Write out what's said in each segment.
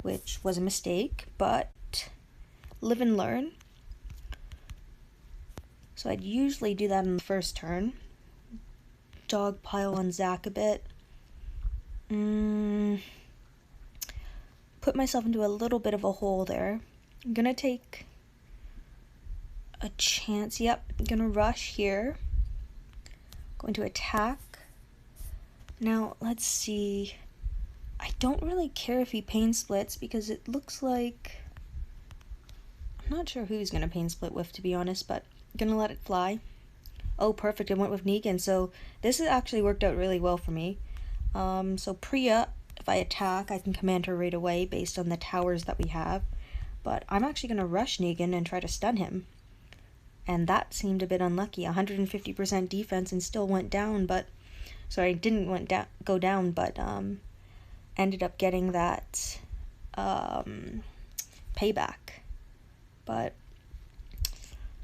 which was a mistake, but live and learn. So I'd usually do that in the first turn. Dog pile on Zach a bit. Put myself into a little bit of a hole there. I'm gonna take a chance. Yep, I'm gonna rush here. Going to attack. Now, let's see. I don't really care if he pain splits because it looks like... I'm not sure who he's gonna pain split with, to be honest, but I'm gonna let it fly. Oh, perfect, I went with Negan, so this has actually worked out really well for me. So Priya, if I attack, I can command her right away based on the towers that we have. But I'm actually going to rush Negan and try to stun him. And that seemed a bit unlucky. 150% defense and still went down, but... Sorry, didn't go down, but ended up getting that payback. But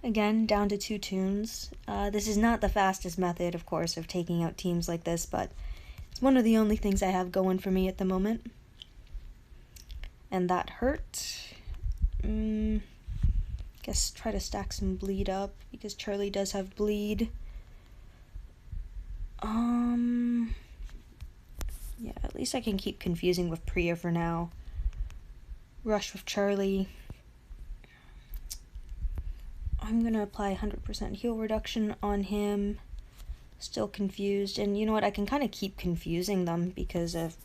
again, down to 2 toons. This is not the fastest method, of course, of taking out teams like this, but it's one of the only things I have going for me at the moment. And that hurt. Guess try to stack some bleed up, because Charlie does have bleed. Yeah, at least I can keep confusing with Priya for now. Rush with Charlie. I'm gonna apply 100% heal reduction on him. Still confused, and you know what, I can kind of keep confusing them because of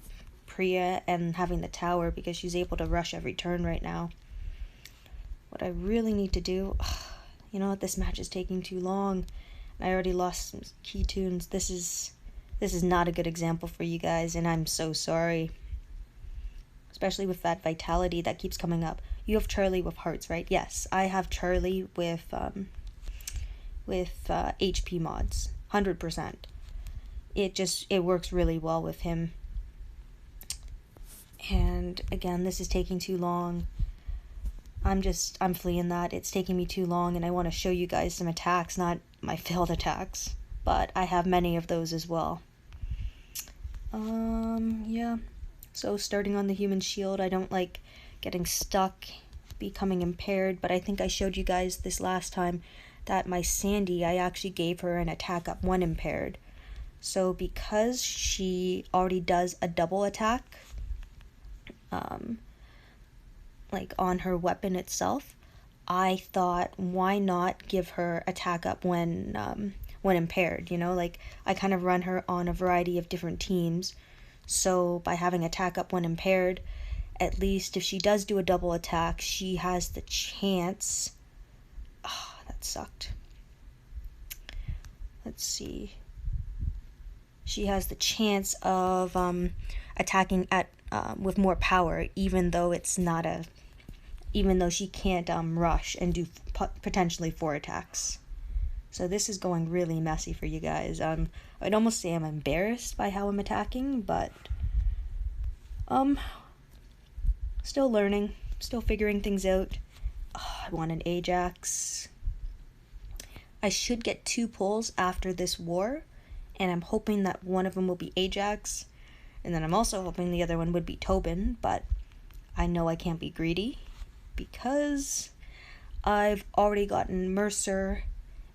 Priya and having the tower, because she's able to rush every turn right now. What I really need to do... You know what, this match is taking too long. I already lost some key toons. This is not a good example for you guys, and I'm so sorry. Especially with that vitality that keeps coming up. You have Charlie with hearts, right? Yes, I have Charlie with HP mods. 100%. It works really well with him. And again, this is taking too long. I'm fleeing that. It's taking me too long, and I want to show you guys some attacks, not my failed attacks. But I have many of those as well. Yeah. So starting on the human shield, I don't like getting stuck, becoming impaired, but I think I showed you guys this last time that my Sandy, I actually gave her an attack up 1 impaired. So because she already does a double attack, like on her weapon itself, I thought, why not give her attack up when impaired, you know? Like, I kind of run her on a variety of different teams, so by having attack up when impaired, at least if she does do a double attack, she has the chance... Oh, that sucked. Let's see. She has the chance of attacking at with more power, even though it's not a... Even though she can't rush and do potentially 4 attacks. So this is going really messy for you guys. I'd almost say I'm embarrassed by how I'm attacking, but still learning, still figuring things out. Oh, I want an Ajax. I should get 2 pulls after this war, and I'm hoping that one of them will be Ajax, and then I'm also hoping the other one would be Tobin, but I know I can't be greedy because I've already gotten Mercer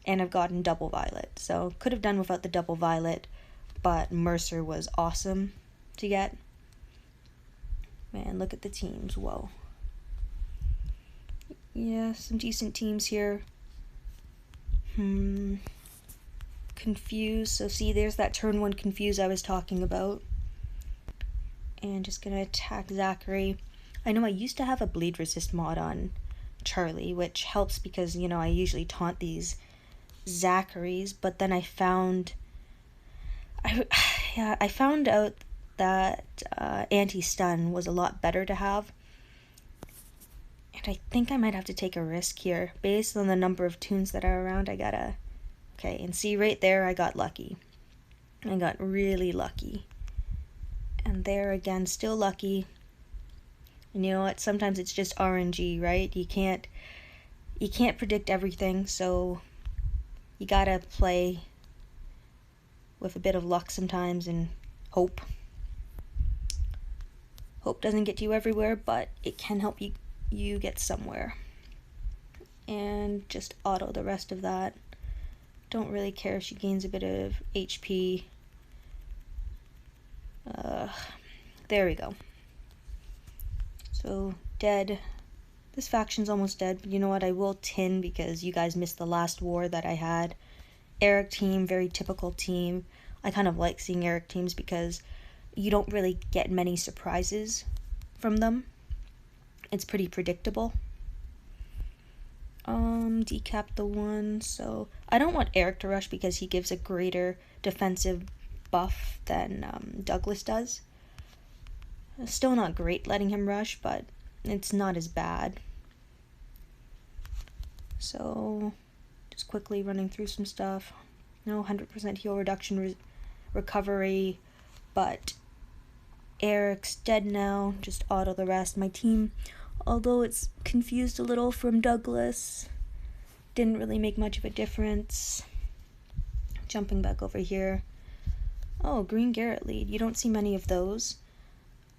and I've gotten Double Violet. So could have done without the Double Violet, but Mercer was awesome to get. Man, look at the teams. Whoa. Yeah, some decent teams here. Confuse. So see, there's that turn 1 confuse I was talking about. And just gonna attack Zachary. I know I used to have a bleed resist mod on Charlie, which helps because, you know, I usually taunt these Zacharys, but then I found out that anti-stun was a lot better to have, and I think I might have to take a risk here based on the number of toons that are around. Okay, and see right there, I got lucky. I got really lucky, and there again, still lucky. And you know what, sometimes it's just RNG, right? You can't predict everything, so you gotta play with a bit of luck sometimes and hope. Hope doesn't get you everywhere, but it can help you get somewhere. And just auto the rest of that. Don't really care if she gains a bit of HP. There we go. So, dead. This faction's almost dead, but you know what? I will tin because you guys missed the last war that I had. Eric team, very typical team. I kind of like seeing Eric teams because you don't really get many surprises from them. It's pretty predictable. Decap the one, so I don't want Eric to rush because he gives a greater defensive buff than Douglas does. Still not great letting him rush, but it's not as bad. So, just quickly running through some stuff. No 100% heal reduction recovery, but Eric's dead now. Just auto the rest. My team, although it's confused a little from Douglas, didn't really make much of a difference. Jumping back over here. Oh, Green Garrett lead. You don't see many of those.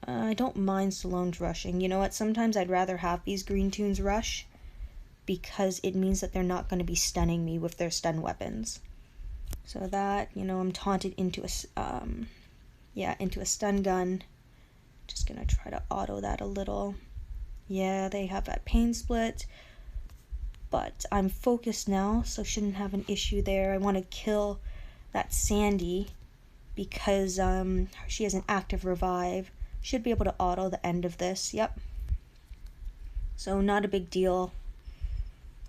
I don't mind Salone's rushing. You know what? Sometimes I'd rather have these green toons rush because it means that they're not going to be stunning me with their stun weapons. So that, you know, I'm taunted into a stun gun. Just going to try to auto that a little. Yeah, they have that pain split. But I'm focused now, so shouldn't have an issue there. I want to kill that Sandy because she has an active revive. Should be able to auto the end of this. Yep. So not a big deal.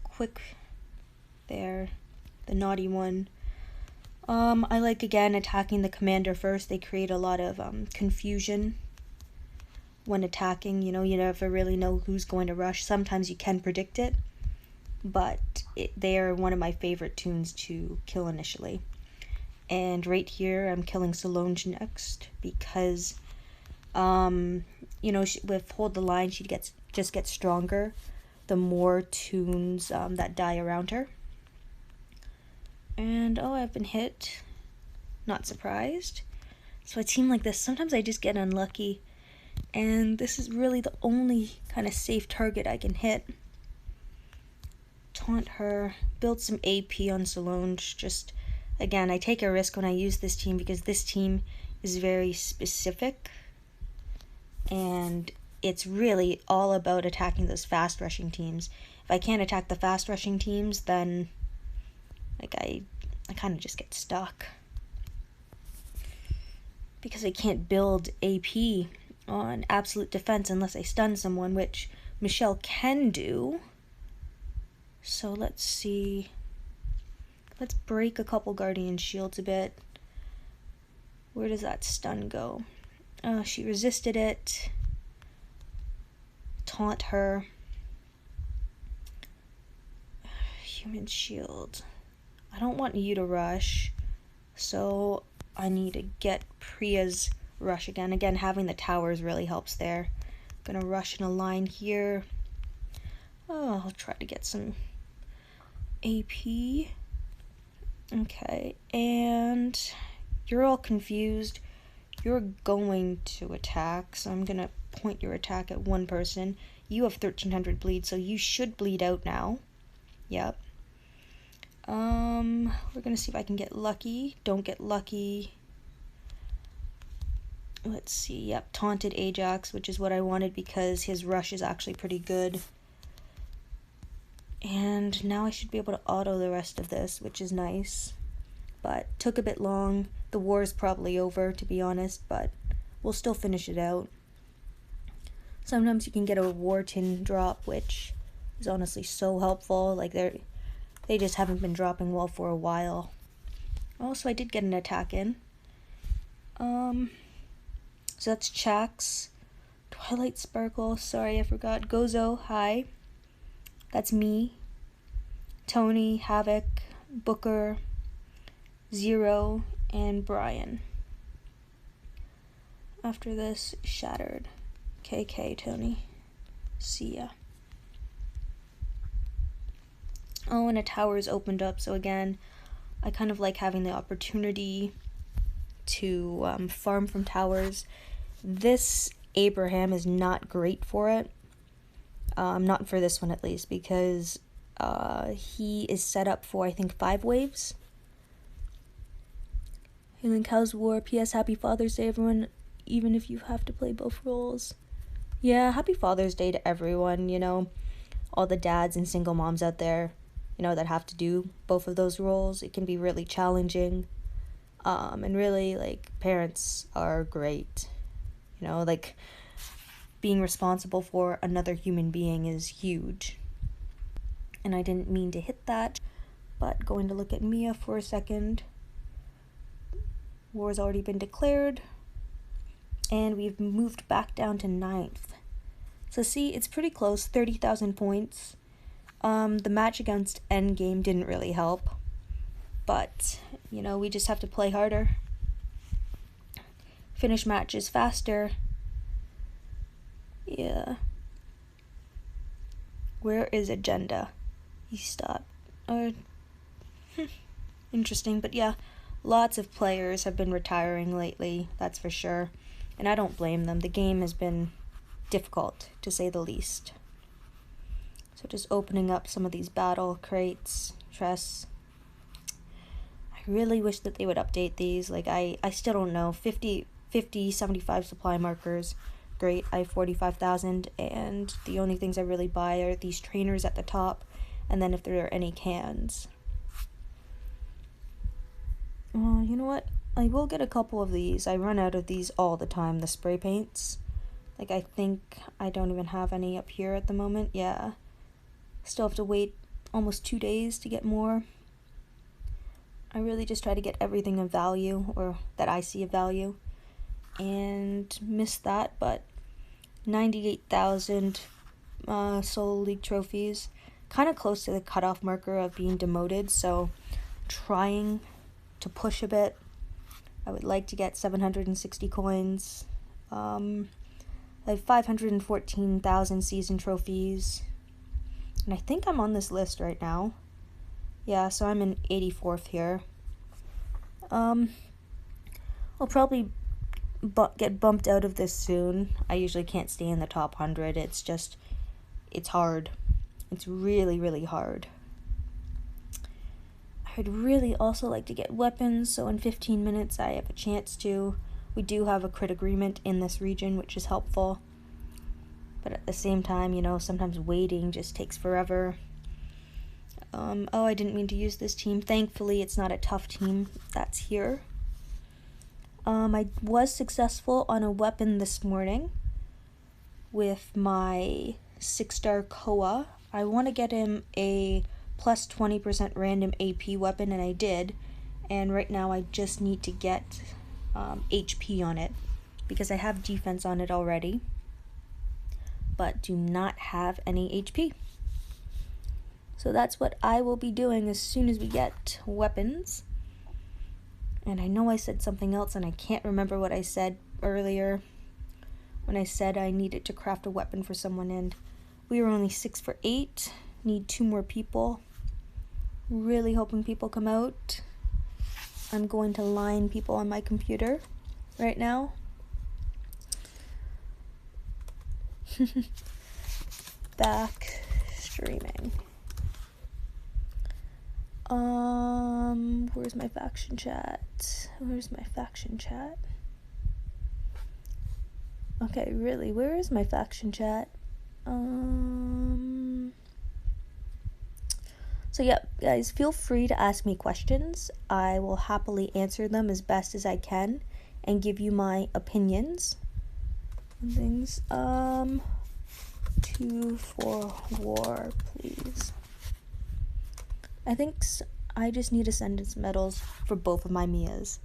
Quick there. The naughty one. I like, again, attacking the commander first. They create a lot of confusion when attacking. You know, you never really know who's going to rush. Sometimes you can predict it, but they are one of my favorite toons to kill initially. And right here, I'm killing Solange next because, you know, with Hold the Line, she just gets stronger the more toons that die around her. And, oh, I've been hit. Not surprised. So a team like this, sometimes I just get unlucky. And this is really the only kind of safe target I can hit. Taunt her. Build some AP on Solange. Just, again, I take a risk when I use this team because this team is very specific. And it's really all about attacking those fast rushing teams. If I can't attack the fast rushing teams, then like I kind of just get stuck. Because I can't build AP on absolute defense unless I stun someone, which Michelle can do. So let's see. Let's break a couple Guardian Shields a bit. Where does that stun go? She resisted it. Taunt her. Human Shield. I don't want you to rush, so I need to get Priya's rush again. Again, having the towers really helps there. Gonna rush in a line here. Oh, I'll try to get some AP. Okay, and you're all confused. You're going to attack, so I'm gonna point your attack at one person. You have 1300 bleed, so you should bleed out now. Yep. We're gonna see if I can get lucky. Don't get lucky. Let's see. Yep, taunted Ajax, which is what I wanted because his rush is actually pretty good. And now I should be able to auto the rest of this, which is nice. But took a bit long. The war is probably over, to be honest, but we'll still finish it out. Sometimes you can get a war tin drop, which is honestly so helpful. Like they just haven't been dropping well for a while. Also, I did get an attack in. So that's Chax. Twilight Sparkle, sorry I forgot. Gozo, hi. That's me. Tony, Havoc, Booker, Zero, and Brian. After this, Shattered. KK, Tony. See ya. Oh, and a tower's opened up, so again, I kind of like having the opportunity to farm from towers. This Abraham is not great for it. Not for this one at least, because he is set up for, I think, 5 waves. Hailing Cows War, P.S. Happy Father's Day, everyone, even if you have to play both roles. Yeah, happy Father's Day to everyone, you know, all the dads and single moms out there, you know, that have to do both of those roles. It can be really challenging, and really, like, parents are great, you know, like, being responsible for another human being is huge. And I didn't mean to hit that, but going to look at Mia for a second. War's already been declared, and we've moved back down to 9th. So see, it's pretty close, 30,000 points. The match against Endgame didn't really help, but, you know, we just have to play harder. Finish matches faster. Yeah. Where is Agenda? He stopped. Interesting, but yeah, lots of players have been retiring lately, that's for sure. And I don't blame them. The game has been difficult, to say the least. So just opening up some of these battle crates, chests. I really wish that they would update these. Like, I still don't know. 50, 75 supply markers. Great, I have 45,000, and the only things I really buy are these trainers at the top, and then if there are any cans. You know what? I will get a couple of these. I run out of these all the time, the spray paints. Like, I think I don't even have any up here at the moment. Yeah. Still have to wait almost 2 days to get more. I really just try to get everything of value, or that I see of value, and missed that, but 98,000 Solo League trophies. Kind of close to the cutoff marker of being demoted, so trying to push a bit. I would like to get 760 coins. I have 514,000 season trophies. And I think I'm on this list right now. Yeah, so I'm in 84th here. I'll probably get bumped out of this soon. I usually can't stay in the top 100. It's hard. It's really, really hard. I'd really also like to get weapons, so in 15 minutes I have a chance to. We do have a crit agreement in this region, which is helpful. But at the same time, you know, sometimes waiting just takes forever. Oh, I didn't mean to use this team. Thankfully, it's not a tough team that's here. I was successful on a weapon this morning with my 6-star Koa. I want to get him a plus 20% random AP weapon, and I did. And right now I just need to get HP on it, because I have defense on it already, but do not have any HP. So that's what I will be doing as soon as we get weapons. And I know I said something else, and I can't remember what I said earlier when I said I needed to craft a weapon for someone, and we were only 6 for 8. Need 2 more people. Really hoping people come out. I'm going to line people on my computer right now. Back streaming. Where's my faction chat? Okay, really, where is my faction chat? So yeah, guys, feel free to ask me questions. I will happily answer them as best as I can and give you my opinions and things. 2 for war, please. I think I just need Ascendance medals for both of my Mias.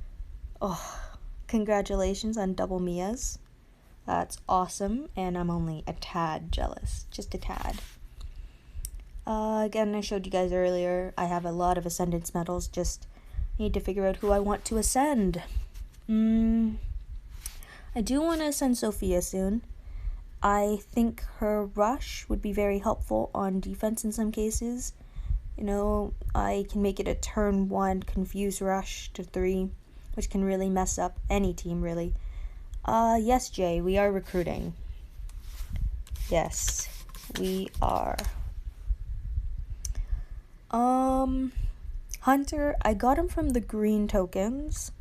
Oh, congratulations on double Mias. That's awesome, and I'm only a tad jealous, just a tad. Again, I showed you guys earlier, I have a lot of Ascendance medals, just need to figure out who I want to ascend. I do want to ascend Sophia soon. I think her rush would be very helpful on defense in some cases. You know, I can make it a turn 1 confuse rush to 3, which can really mess up any team, really. Yes, Jay, we are recruiting. Yes, we are. Hunter, I got him from the green tokens,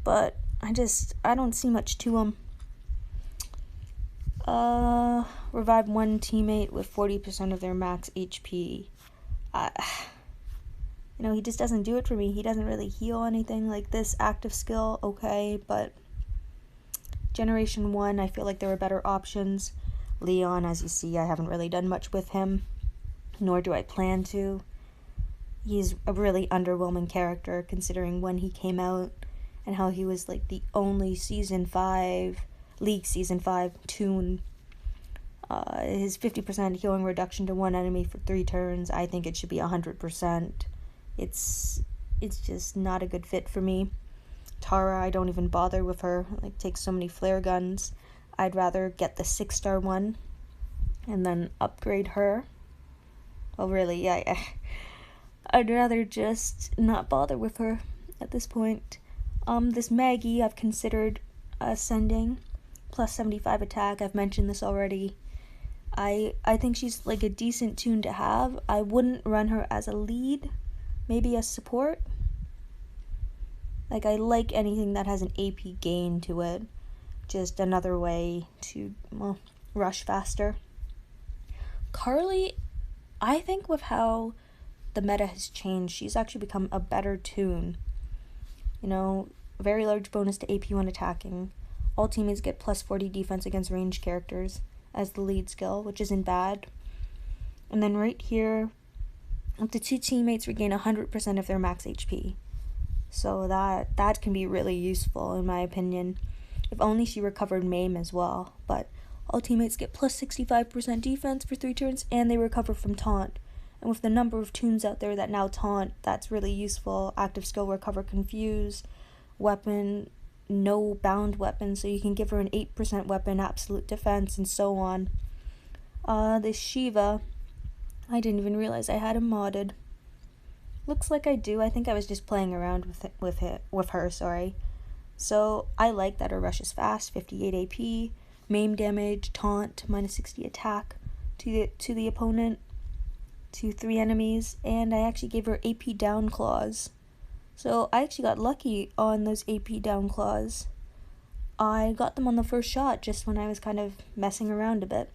but I don't see much to him. Revive one teammate with 40% of their max HP. He just doesn't do it for me. He doesn't really heal anything like this. Active skill, okay, but Generation 1, I feel like there were better options. Leon, as you see, I haven't really done much with him, nor do I plan to. He's a really underwhelming character considering when he came out and how he was like the only League Season 5 toon. His 50% healing reduction to one enemy for 3 turns, I think it should be 100%. It's just not a good fit for me. Tara, I don't even bother with her. Like, takes so many flare guns. I'd rather get the 6-star one and then upgrade her. Well, really, yeah. I'd rather just not bother with her at this point. This Maggie I've considered sending. Plus 75 attack, I've mentioned this already. I think she's like a decent toon to have. I wouldn't run her as a lead. Maybe as support. Like, I like anything that has an AP gain to it. Just another way to, rush faster. Carly, I think with how the meta has changed, she's actually become a better toon. Very large bonus to AP when attacking. All teammates get plus 40 defense against ranged characters as the lead skill, which isn't bad. And then right here, up to 2 teammates regain 100% of their max HP. So that can be really useful in my opinion. If only she recovered Maim as well. But all teammates get plus 65% defense for 3 turns and they recover from taunt. And with the number of toons out there that now taunt, that's really useful. Active skill, recover, confuse, weapon, no bound weapon, so you can give her an 8% weapon, absolute defense, and so on. This Shiva, I didn't even realize I had him modded. Looks like I do. I think I was just playing around with her. So I like that her rush is fast, 58 AP, maim damage, taunt, minus 60 attack to the opponent, to 3 enemies, and I actually gave her AP down claws. So I actually got lucky on those AP down claws. I got them on the first shot just when I was kind of messing around a bit.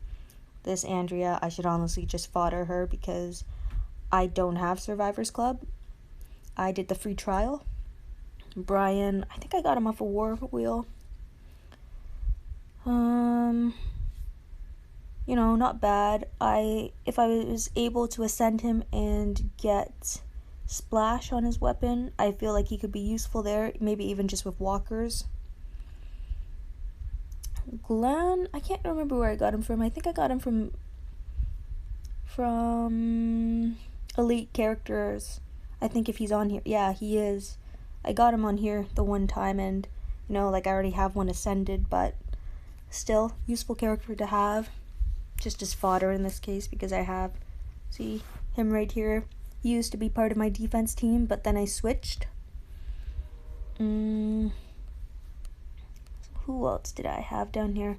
This Andrea, I should honestly just fodder her because I don't have Survivors Club. I did the free trial. Brian, I think I got him off a war wheel. Not bad. If I was able to ascend him and get splash on his weapon, I feel like he could be useful there, maybe even just with walkers. Glenn, I can't remember where I got him from. I think I got him from Elite Characters. I think if he's on here. Yeah, he is. I got him on here the one time, and I already have one ascended, but still useful character to have, just as fodder in this case, because I have, see him right here. He used to be part of my defense team, but then I switched. Who else did I have down here?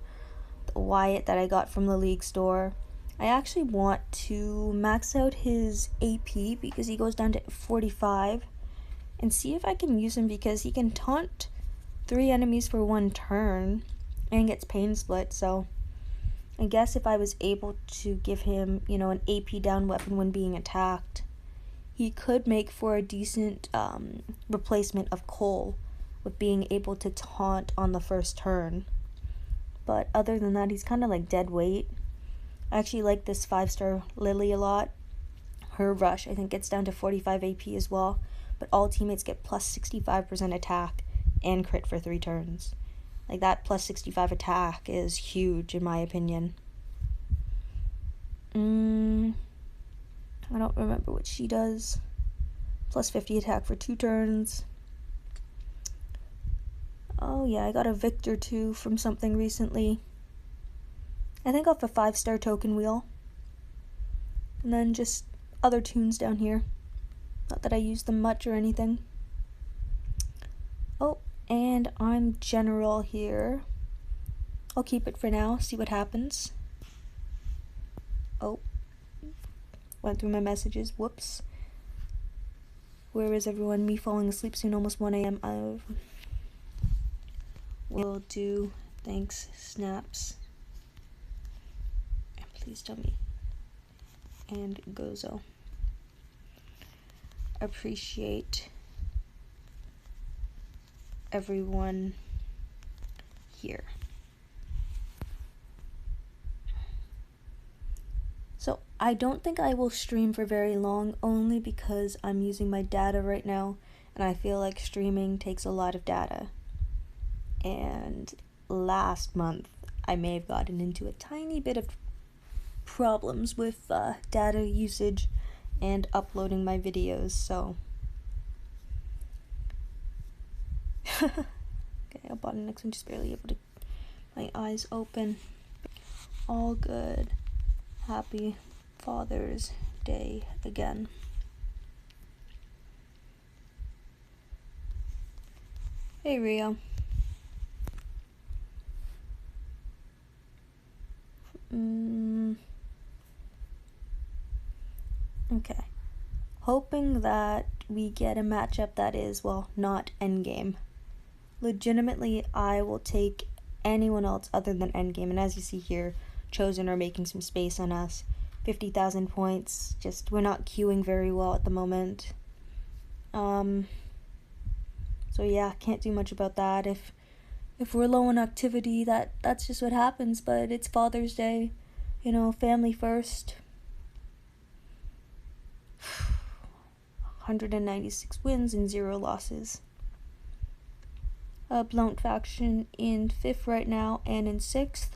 The Wyatt that I got from the League store. I actually want to max out his AP because he goes down to 45 and see if I can use him because he can taunt 3 enemies for 1 turn and gets pain split. So I guess if I was able to give him, an AP down weapon when being attacked, he could make for a decent replacement of Cole with being able to taunt on the first turn. But other than that, he's kind of like dead weight. I actually like this 5-star Lily a lot. Her rush, I think, gets down to 45 AP as well. But all teammates get plus 65% attack and crit for 3 turns. Like, that plus 65 attack is huge in my opinion. I don't remember what she does. Plus 50 attack for 2 turns. Oh yeah, I got a Victor too from something recently. I think off a 5-star token wheel. And then just other toons down here. Not that I use them much or anything. Oh, and I'm general here. I'll keep it for now, see what happens. Oh, went through my messages, whoops. Where is everyone? Me falling asleep soon, almost 1 a.m. Will do, thanks, snaps. And please tell me. And Gozo. Appreciate everyone here. So I don't think I will stream for very long, only because I'm using my data right now and I feel like streaming takes a lot of data. And last month I may have gotten into a tiny bit of problems with data usage and uploading my videos, so okay, I bought the next one, just barely able to my eyes open. All good. Happy Father's Day again. Hey Rio. Okay. Hoping that we get a matchup that is, well, not endgame. Legitimately, I will take anyone else other than endgame, and as you see here, Chosen are making some space on us. 50,000 points, just we're not queuing very well at the moment. So yeah, can't do much about that. If we're low on activity, that's just what happens, but it's Father's Day, you know, family first. 196 wins and 0 losses. Blount faction in 5th right now and in 6th.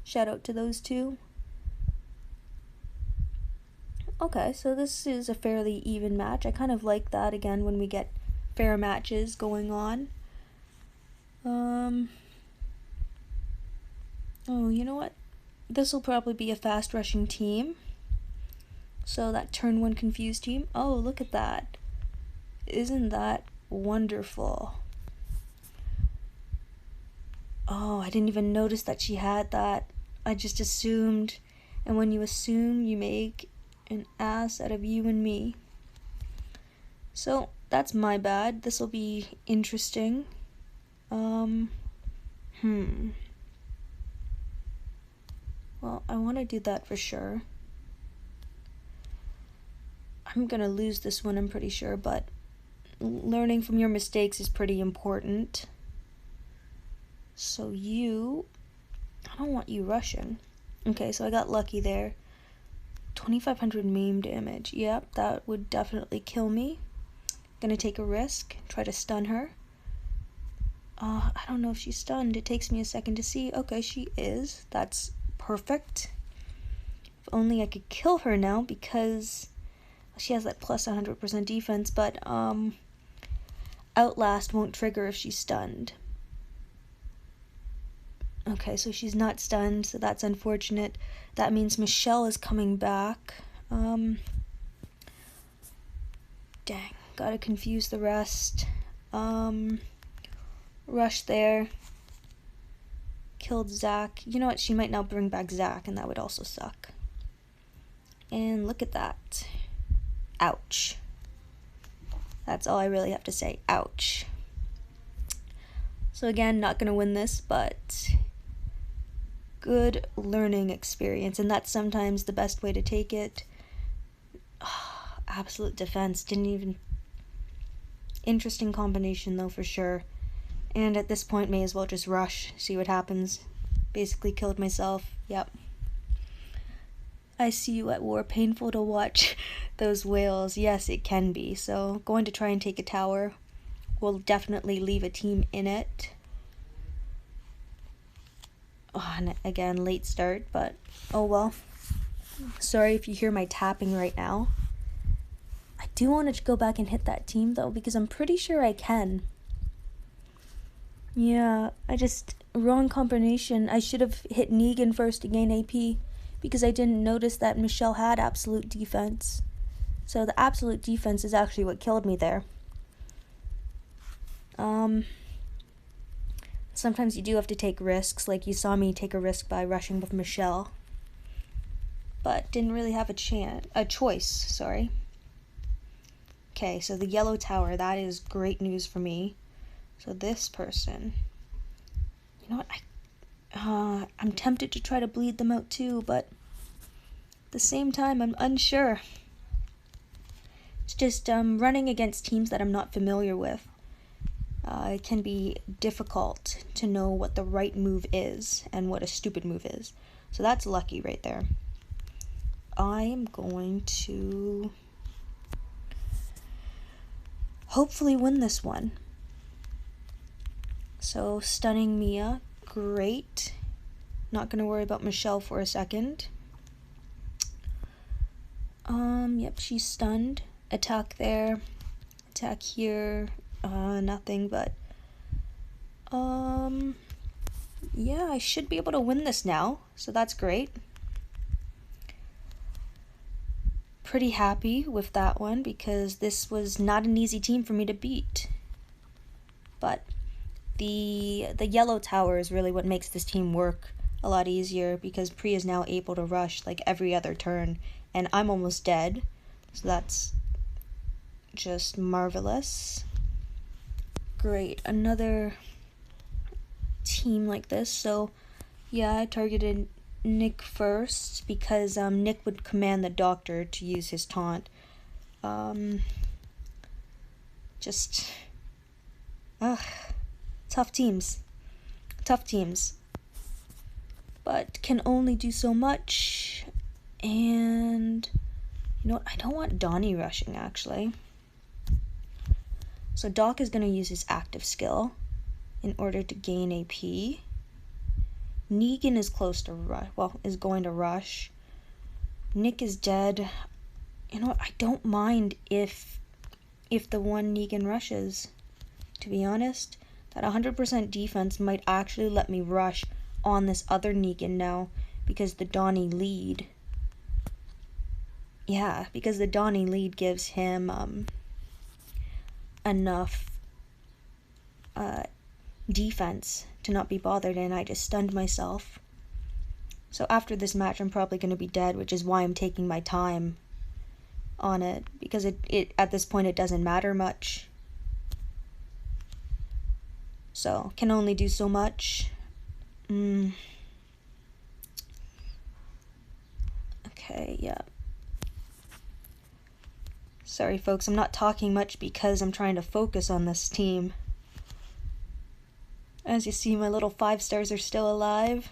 Shout out to those two. Okay, so this is a fairly even match. I kind of like that again when we get fair matches going on. Oh, you know what? This will probably be a fast rushing team. So that turn 1 confused team. Oh, look at that. Isn't that wonderful? Oh, I didn't even notice that she had that. I just assumed. And when you assume, you make an ass out of you and me. So, that's my bad. This will be interesting. Well, I want to do that for sure. I'm gonna lose this one, I'm pretty sure, but learning from your mistakes is pretty important. So I don't want you rushing. Okay, so I got lucky there. 2,500 meme damage. Yep, that would definitely kill me. Gonna take a risk, try to stun her. I don't know if she's stunned. It takes me a second to see. Okay, she is. That's perfect. If only I could kill her now, because she has that plus 100% defense, but Outlast won't trigger if she's stunned. Okay, so she's not stunned, so that's unfortunate. That means Michelle is coming back. Dang, gotta confuse the rest. Rush there. Killed Zac. You know what, she might now bring back Zac, and that would also suck. And look at that. Ouch. That's all I really have to say. Ouch. So again, not gonna win this, but good learning experience, and that's sometimes the best way to take it. Absolute defense. Didn't even... Interesting combination though, for sure. And at this point, may as well just rush, see what happens. Basically killed myself. Yep. I see you at war. Painful to watch those whales. Yes, it can be. So going to try and take a tower. We'll definitely leave a team in it. Oh, and again, late start, but oh well. Sorry if you hear my tapping right now. I do want to go back and hit that team though, because I'm pretty sure I can. Yeah, wrong combination. I should have hit Negan first to gain AP, because I didn't notice that Michelle had absolute defense. So the absolute defense is actually what killed me there. So sometimes you do have to take risks, like you saw me take a risk by rushing with Michelle. But didn't really have a choice, sorry. Okay, so the yellow tower, that is great news for me. So this person, you know what, I'm tempted to try to bleed them out too, but at the same time, I'm unsure. It's just running against teams that I'm not familiar with. It can be difficult to know what the right move is and what a stupid move is. So that's lucky right there. I am going to hopefully win this one. So stunning Mia, great. Not going to worry about Michelle for a second. Yep, she's stunned. Attack there. Attack here. Nothing, but yeah, I should be able to win this now, so that's great. Pretty happy with that one because this was not an easy team for me to beat. But the yellow tower is really what makes this team work a lot easier because Priya is now able to rush like every other turn, and I'm almost dead, so that's just marvelous. Great, another team like this. So yeah, I targeted Nick first because Nick would command the doctor to use his taunt. Just tough teams, but can only do so much. And you know what, I don't want Donnie rushing actually. So Doc is going to use his active skill in order to gain AP. Negan is close to is going to rush. Nick is dead. You know what, I don't mind if the one Negan rushes. To be honest, that 100% defense might actually let me rush on this other Negan now because the Donnie lead. Yeah, because the Donnie lead gives him enough defense to not be bothered, and I just stunned myself. So after this match I'm probably going to be dead, which is why I'm taking my time on it, because it at this point it doesn't matter much. So can only do so much. Okay, yeah. Sorry folks, I'm not talking much because I'm trying to focus on this team. As you see, my little 5 stars are still alive.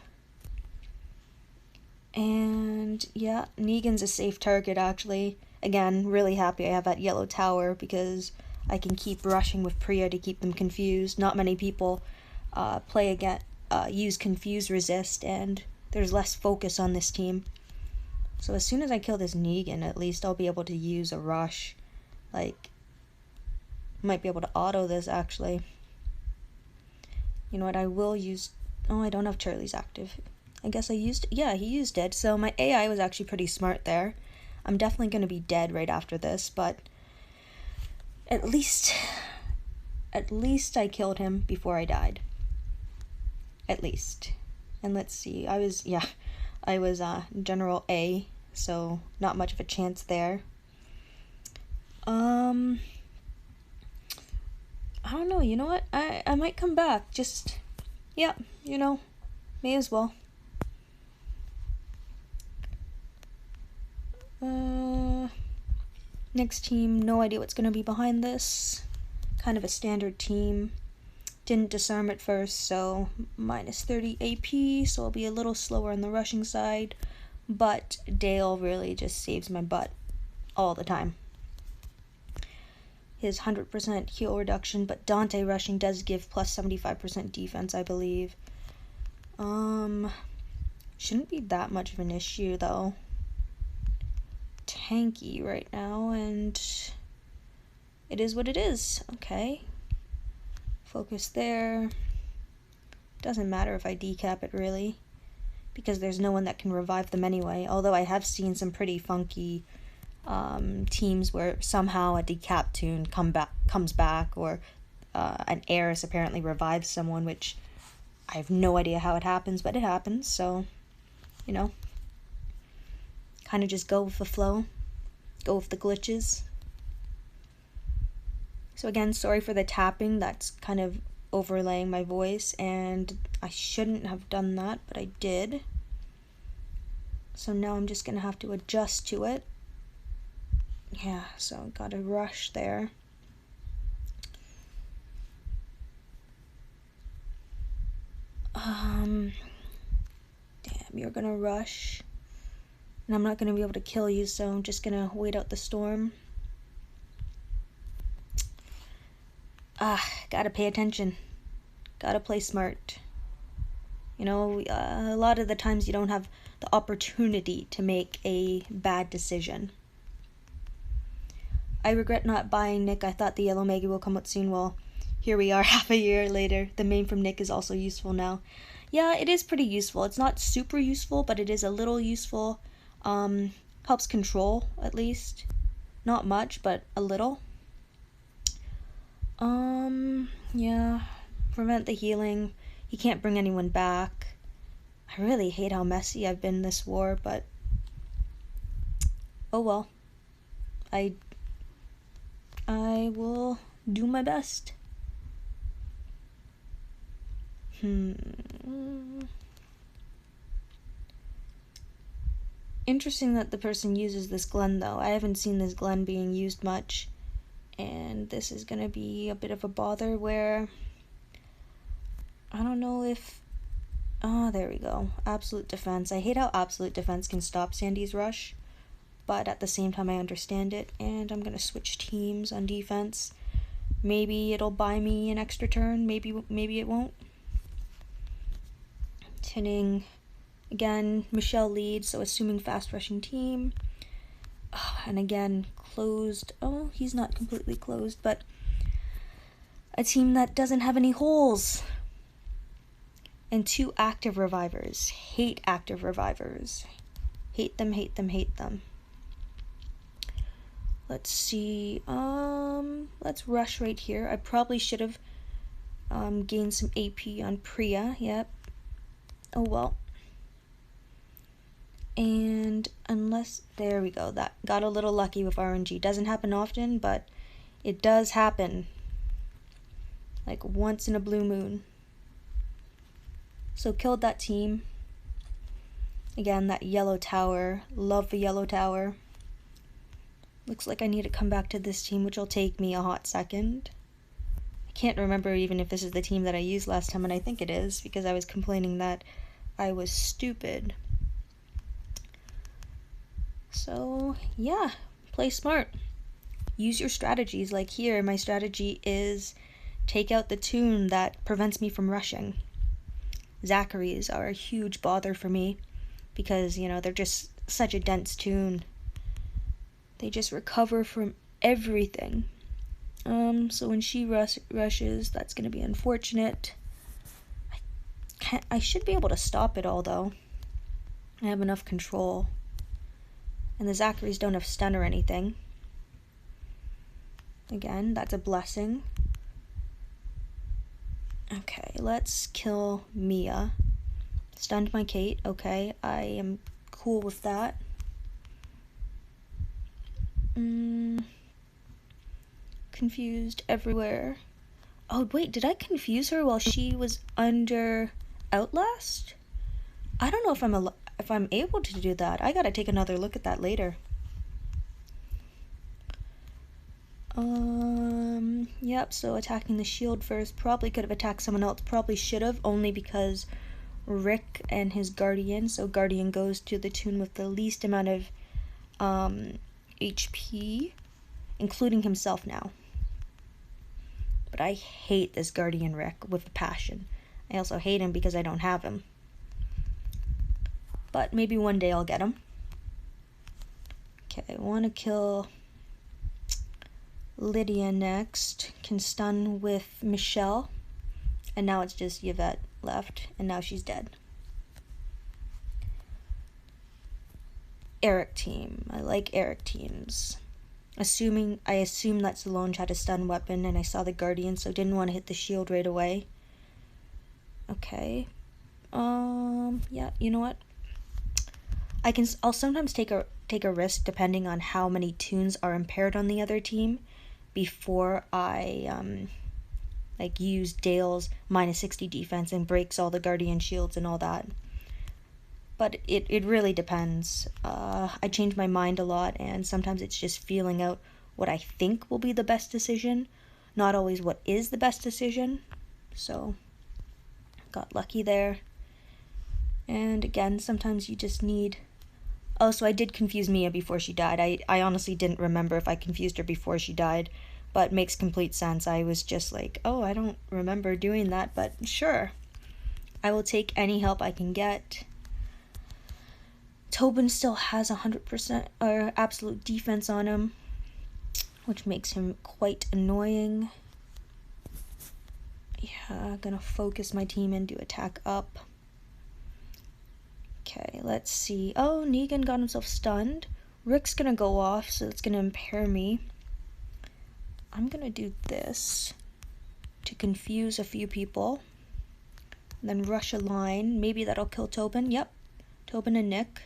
And yeah, Negan's a safe target actually. Again, really happy I have that yellow tower because I can keep rushing with Priya to keep them confused. Not many people use confuse resist, and there's less focus on this team. So as soon as I kill this Negan, at least I'll be able to use a rush. Like, might be able to auto this actually. You know what, I will use... Oh, I don't have Charlie's active. I guess I used... Yeah, he used it, so my AI was actually pretty smart there. I'm definitely going to be dead right after this, but at least I killed him before I died. At least. And let's see, I was General A, so not much of a chance there. I don't know, you know what? I might come back. Just, yeah, you know, may as well. Next team, no idea what's going to be behind this. Kind of a standard team. Didn't disarm at first, so minus 30 AP, so I'll be a little slower on the rushing side. But Dale really just saves my butt all the time. His 100% heal reduction, but Dante rushing does give plus 75% defense, I believe. Shouldn't be that much of an issue, though. Tanky right now, and it is what it is. Okay. Focus there. Doesn't matter if I decap it, really, because there's no one that can revive them anyway, although I have seen some pretty funky teams where somehow a decap tune comes back, or an Eris apparently revives someone, which I have no idea how it happens, but it happens, so, you know, kind of just go with the flow, go with the glitches. So again, sorry for the tapping, that's kind of overlaying my voice, and I shouldn't have done that, but I did. So now I'm just gonna have to adjust to it. Yeah, so got a rush there. Damn, you're gonna rush. And I'm not gonna be able to kill you, so I'm just gonna wait out the storm. Gotta pay attention. Gotta play smart. You know, a lot of the times you don't have the opportunity to make a bad decision. I regret not buying Nick. I thought the Yellow Mega will come out soon. Well, here we are half a year later. The main from Nick is also useful now. Yeah, it is pretty useful. It's not super useful, but it is a little useful. Helps control, at least. Not much, but a little. Yeah. Prevent the healing. He can't bring anyone back. I really hate how messy I've been this war, but oh well. I will do my best. Interesting that the person uses this Glen, though. I haven't seen this Glen being used much, and this is gonna be a bit of a bother where I don't know if... there we go. Absolute Defense. I hate how Absolute Defense can stop Sandy's rush, but at the same time I understand it, and I'm gonna switch teams on defense. Maybe it'll buy me an extra turn, maybe it won't. Hitting, again, Michelle leads, so assuming fast rushing team. And again, closed. Oh, he's not completely closed, but a team that doesn't have any holes. And 2 active revivers. Hate active revivers. Hate them, hate them, hate them. Let's see. Let's rush right here. I probably should have gained some AP on Priya. Yep. Oh well. And unless... There we go. That got a little lucky with RNG. Doesn't happen often, but it does happen. Like once in a blue moon. So killed that team. Again, that yellow tower. Love the yellow tower. Looks like I need to come back to this team, which will take me a hot second. I can't remember even if this is the team that I used last time, and I think it is, because I was complaining that I was stupid. So, yeah, play smart. Use your strategies. Like here, my strategy is take out the toon that prevents me from rushing. Zachary's are a huge bother for me because, you know, they're just such a dense toon. They just recover from everything. So when she rushes, that's going to be unfortunate. I should be able to stop it all, though. I have enough control. And the Zacharys don't have stun or anything. Again, that's a blessing. Okay, let's kill Mia. Stunned my Kate. Okay, I am cool with that. Confused everywhere. Oh, wait, did I confuse her while she was under Outlast? I don't know if I'm able to do that. I gotta take another look at that later. Yep, so attacking the shield first. Probably could have attacked someone else. Probably should have, only because Rick and his Guardian. So Guardian goes to the toon with the least amount of HP, including himself now. But I hate this Guardian Rick with a passion. I also hate him because I don't have him. But maybe one day I'll get him. Okay, I want to kill Lydia next. Can stun with Michelle. And now it's just Yvette left. And now she's dead. Eric team. I like Eric teams. I assume that Solange had a stun weapon, and I saw the Guardian, so didn't want to hit the shield right away. Okay. Yeah, you know what? I'll sometimes take a risk depending on how many toons are impaired on the other team before I like use Dale's -60 defense and breaks all the guardian shields and all that. But it really depends. I change my mind a lot, and sometimes it's just feeling out what I think will be the best decision, not always what is the best decision. So got lucky there. And again, sometimes you just need... Oh, so I did confuse Mia before she died. I honestly didn't remember if I confused her before she died, but makes complete sense. I was just like, oh, I don't remember doing that, but sure. I will take any help I can get. Tobin still has 100% or absolute defense on him, which makes him quite annoying. Yeah, gonna focus my team and do attack up. Okay, let's see. Oh, Negan got himself stunned. Rick's gonna go off, so it's gonna impair me. I'm gonna do this to confuse a few people. And then rush a line. Maybe that'll kill Tobin. Yep, Tobin and Nick.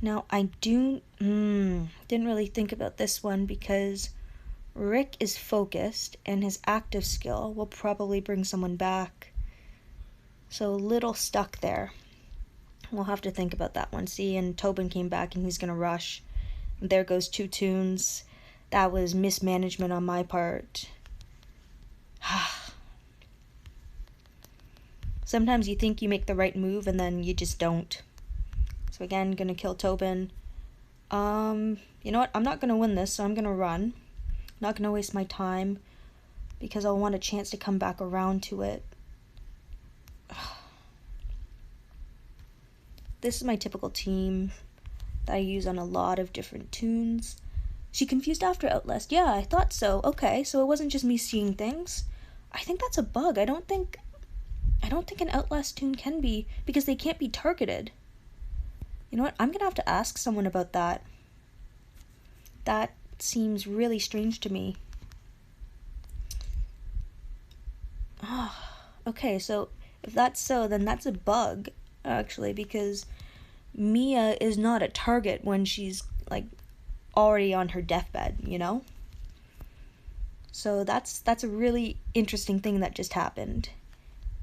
Now, I didn't really think about this one because Rick is focused and his active skill will probably bring someone back. So a little stuck there. We'll have to think about that one. See, and Tobin came back and he's gonna rush. And there goes 2 toons. That was mismanagement on my part. Sometimes you think you make the right move and then you just don't. So again, gonna kill Tobin. You know what? I'm not gonna win this, so I'm gonna run. Not gonna waste my time because I'll want a chance to come back around to it. This is my typical team that I use on a lot of different toons. She confused after Outlast. Yeah, I thought so. Okay, so it wasn't just me seeing things. I think that's a bug. I don't think an Outlast toon can be, because they can't be targeted. You know what? I'm gonna have to ask someone about that. That seems really strange to me. Okay, so if that's so, then that's a bug, actually, because Mia is not a target when she's, like, already on her deathbed, you know? So that's a really interesting thing that just happened.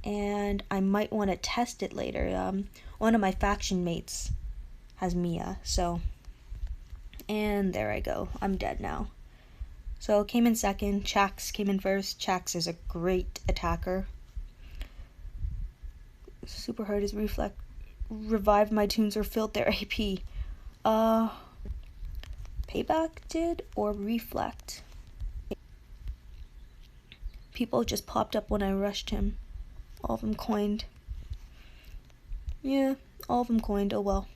And I might want to test it later. One of my faction mates has Mia, so... And there I go. I'm dead now. So came in second. Chax came in first. Chax is a great attacker. Super hard as reflect. Revived my toons or filled their AP. Payback did or reflect? People just popped up when I rushed him. All of them coined. Yeah, all of them coined. Oh well.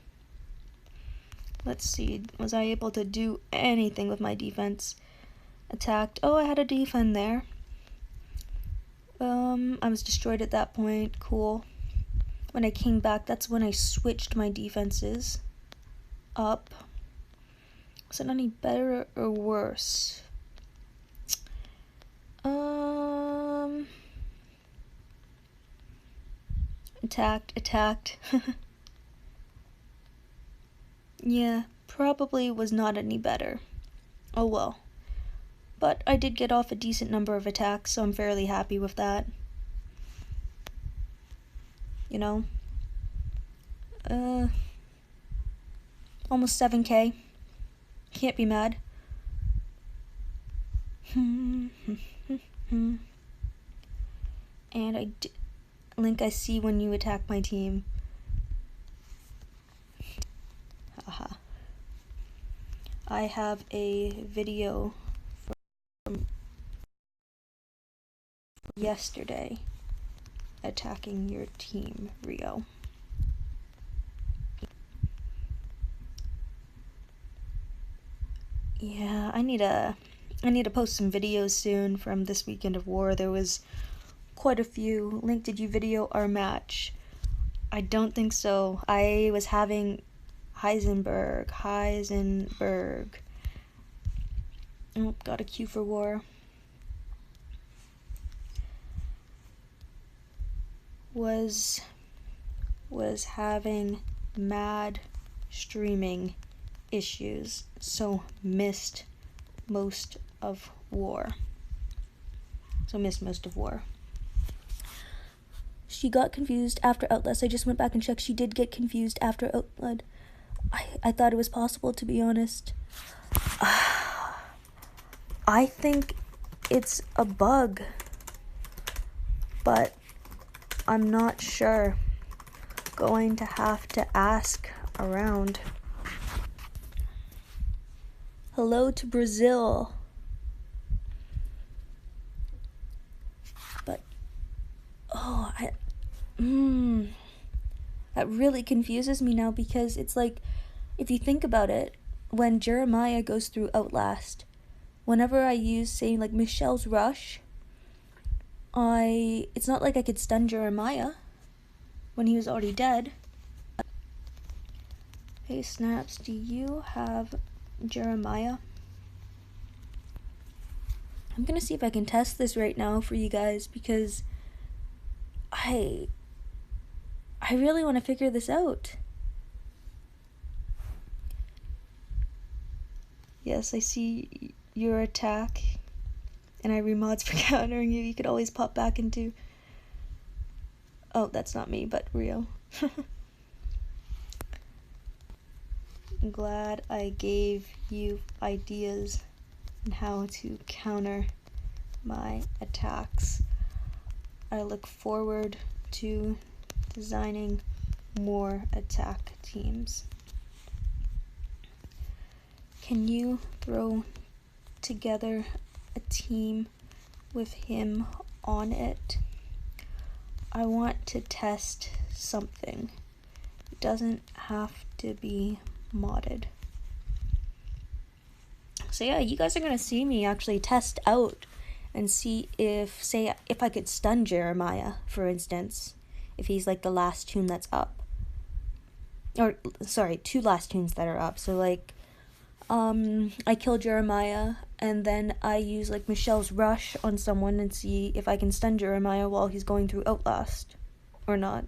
Let's see. Was I able to do anything with my defense? Attacked. Oh, I had a defend there. I was destroyed at that point. Cool. When I came back, that's when I switched my defenses up. Was it any better or worse? Attacked. Yeah, probably was not any better. Oh well. But I did get off a decent number of attacks, so I'm fairly happy with that. You know? Almost 7K. Can't be mad. And Link, I see when you attack my team. Haha. I have a video from yesterday attacking your team, Rio. Yeah, I need to post some videos soon from this weekend of war. There was quite a few. Link, did you video our match? I don't think so. I was having Heisenberg. Oh, got a queue for war. was having mad streaming issues, so missed most of war. She got confused after Outlast. I just went back and checked. She did get confused after Outlast. I thought it was possible, to be honest. I think it's a bug, but I'm not sure. Going to have to ask around. Hello to Brazil. But that really confuses me now, because it's like, if you think about it, when Jeremiah goes through Outlast, whenever I use, say, like Michelle's Rush, it's not like I could stun Jeremiah when he was already dead. Hey Snaps, do you have Jeremiah? I'm gonna see if I can test this right now for you guys, because I really want to figure this out. Yes, I see your attack, and I remods for countering you. You could always pop back into... Oh, that's not me, but Rio. I'm glad I gave you ideas on how to counter my attacks. I look forward to designing more attack teams. Can you throw together a team with him on it? I want to test something. It doesn't have to be modded. So yeah, you guys are gonna see me actually test out and see if, say, if I could stun Jeremiah, for instance, if he's like the last toon that's up. Or, sorry, 2 last toons that are up. So like, I kill Jeremiah, and then I use like Michelle's Rush on someone and see if I can stun Jeremiah while he's going through Outlast, or not.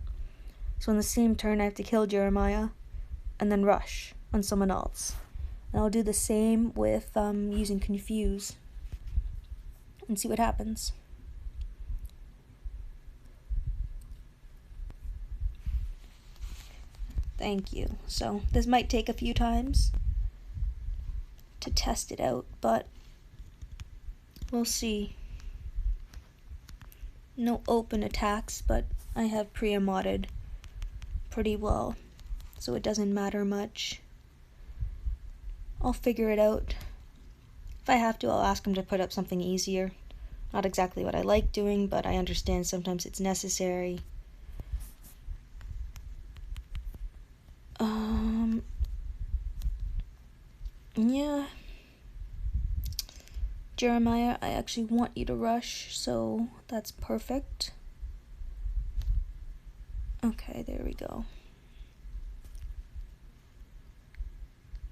So in the same turn I have to kill Jeremiah, and then Rush on someone else. And I'll do the same with using Confuse, and see what happens. Thank you. So this might take a few times to test it out, but we'll see. No open attacks, but I have Priya modded pretty well, so it doesn't matter much. I'll figure it out. If I have to, I'll ask him to put up something easier. Not exactly what I like doing, but I understand sometimes it's necessary. Yeah. Jeremiah, I actually want you to rush, so that's perfect. Okay, there we go.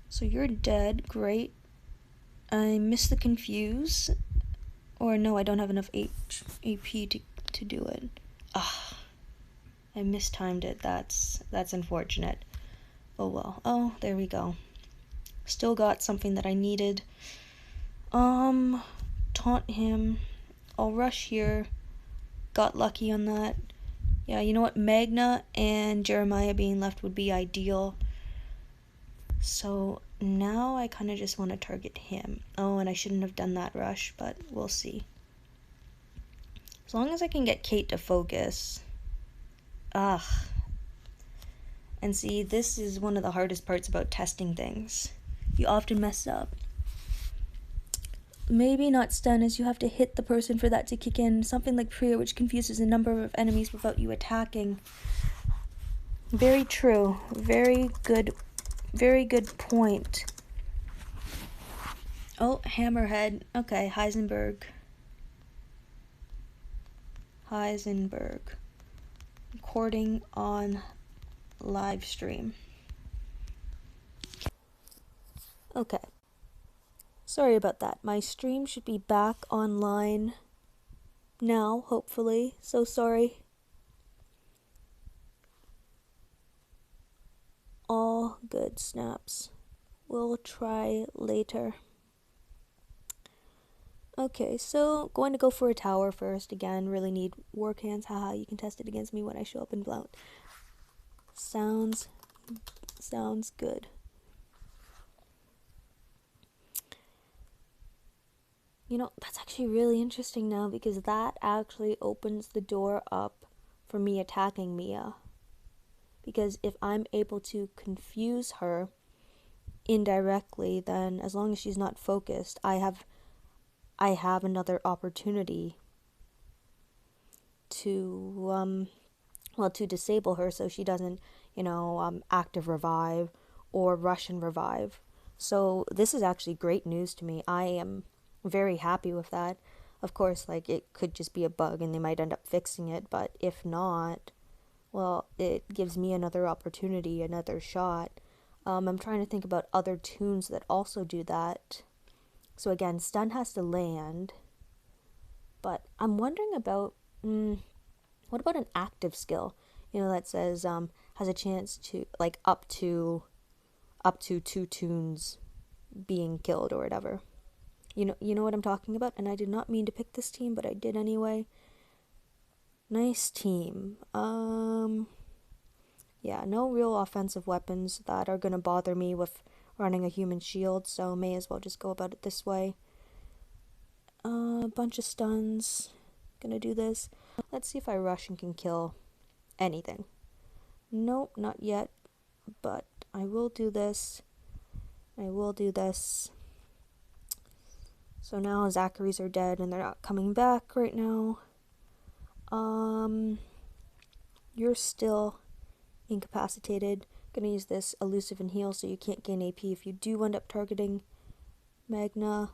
So you're dead, great. I missed the Confuse. Or no, I don't have enough AP to do it. Ah, I mistimed it. That's unfortunate. Oh well. Oh, there we go. Still got something that I needed. Taunt him. I'll rush here. Got lucky on that. Yeah, you know what? Magna and Jeremiah being left would be ideal. So now I kind of just want to target him. Oh, and I shouldn't have done that rush, but we'll see. As long as I can get Kate to focus. Ugh. And see, this is one of the hardest parts about testing things. You often mess up. Maybe not stun, as you have to hit the person for that to kick in. Something like Priya, which confuses a number of enemies without you attacking. Very true. Very good point. Oh, Hammerhead. Okay, Heisenberg. Recording on live stream. Okay. Sorry about that. My stream should be back online now, hopefully. So sorry. Good snaps. We'll try later. Okay, so going to go for a tower first. Again, really need work hands. Haha, you can test it against me when I show up in Blount. Sounds good. You know, that's actually really interesting now because that actually opens the door up for me attacking Mia. Because if I'm able to confuse her indirectly, then as long as she's not focused, I have another opportunity to to disable her so she doesn't, active revive or rush and revive. So this is actually great news to me. I am very happy with that. Of course, like, it could just be a bug and they might end up fixing it, but if not, well, it gives me another opportunity, another shot. I'm trying to think about other tunes that also do that. So again, stun has to land, but I'm wondering about, what about an active skill? That says has a chance to, like, up to 2 tunes being killed or whatever. You know what I'm talking about? And I did not mean to pick this team, but I did anyway. Nice team. Yeah, no real offensive weapons that are gonna bother me with running a human shield, so may as well just go about it this way. A bunch of stuns. Gonna do this. Let's see if I rush and can kill anything. Nope, not yet, but I will do this. So now Zachary's are dead and they're not coming back right now. You're still incapacitated. Gonna use this elusive and heal so you can't gain AP if you do end up targeting Magna.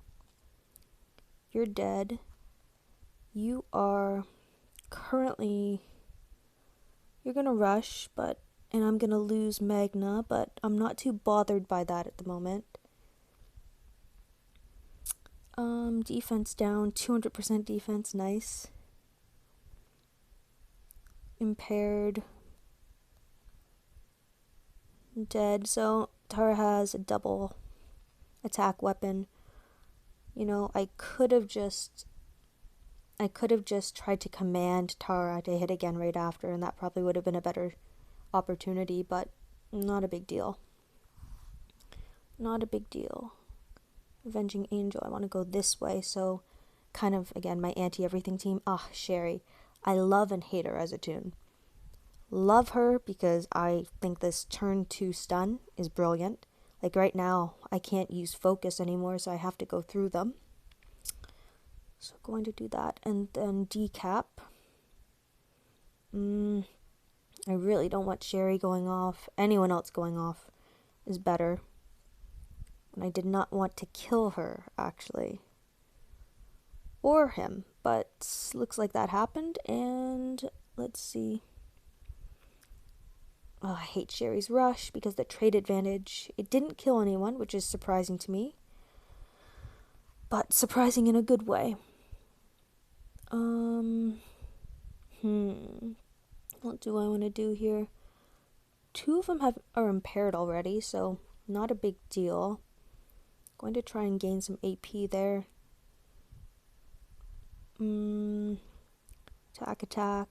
You're dead. You are currently... You're gonna rush, and I'm gonna lose Magna, but I'm not too bothered by that at the moment. Defense down, 200% defense, nice. Impaired. Dead, so Tara has a double attack weapon. I could have just tried to command Tara to hit again right after, and that probably would have been a better opportunity, but not a big deal. Avenging Angel, I want to go this way, so kind of, again, my anti-everything team. Sherry. I love and hate her as a tune. Love her because I think this turn 2 stun is brilliant. Like right now, I can't use focus anymore, so I have to go through them. So going to do that, and then decap. I really don't want Sherry going off. Anyone else going off is better. And I did not want to kill her, actually. Or him, but looks like that happened, and let's see. I hate Sherry's rush because the trade advantage. It didn't kill anyone, which is surprising to me. But surprising in a good way. What do I want to do here? 2 of them are impaired already, so not a big deal. Going to try and gain some AP there. Attack.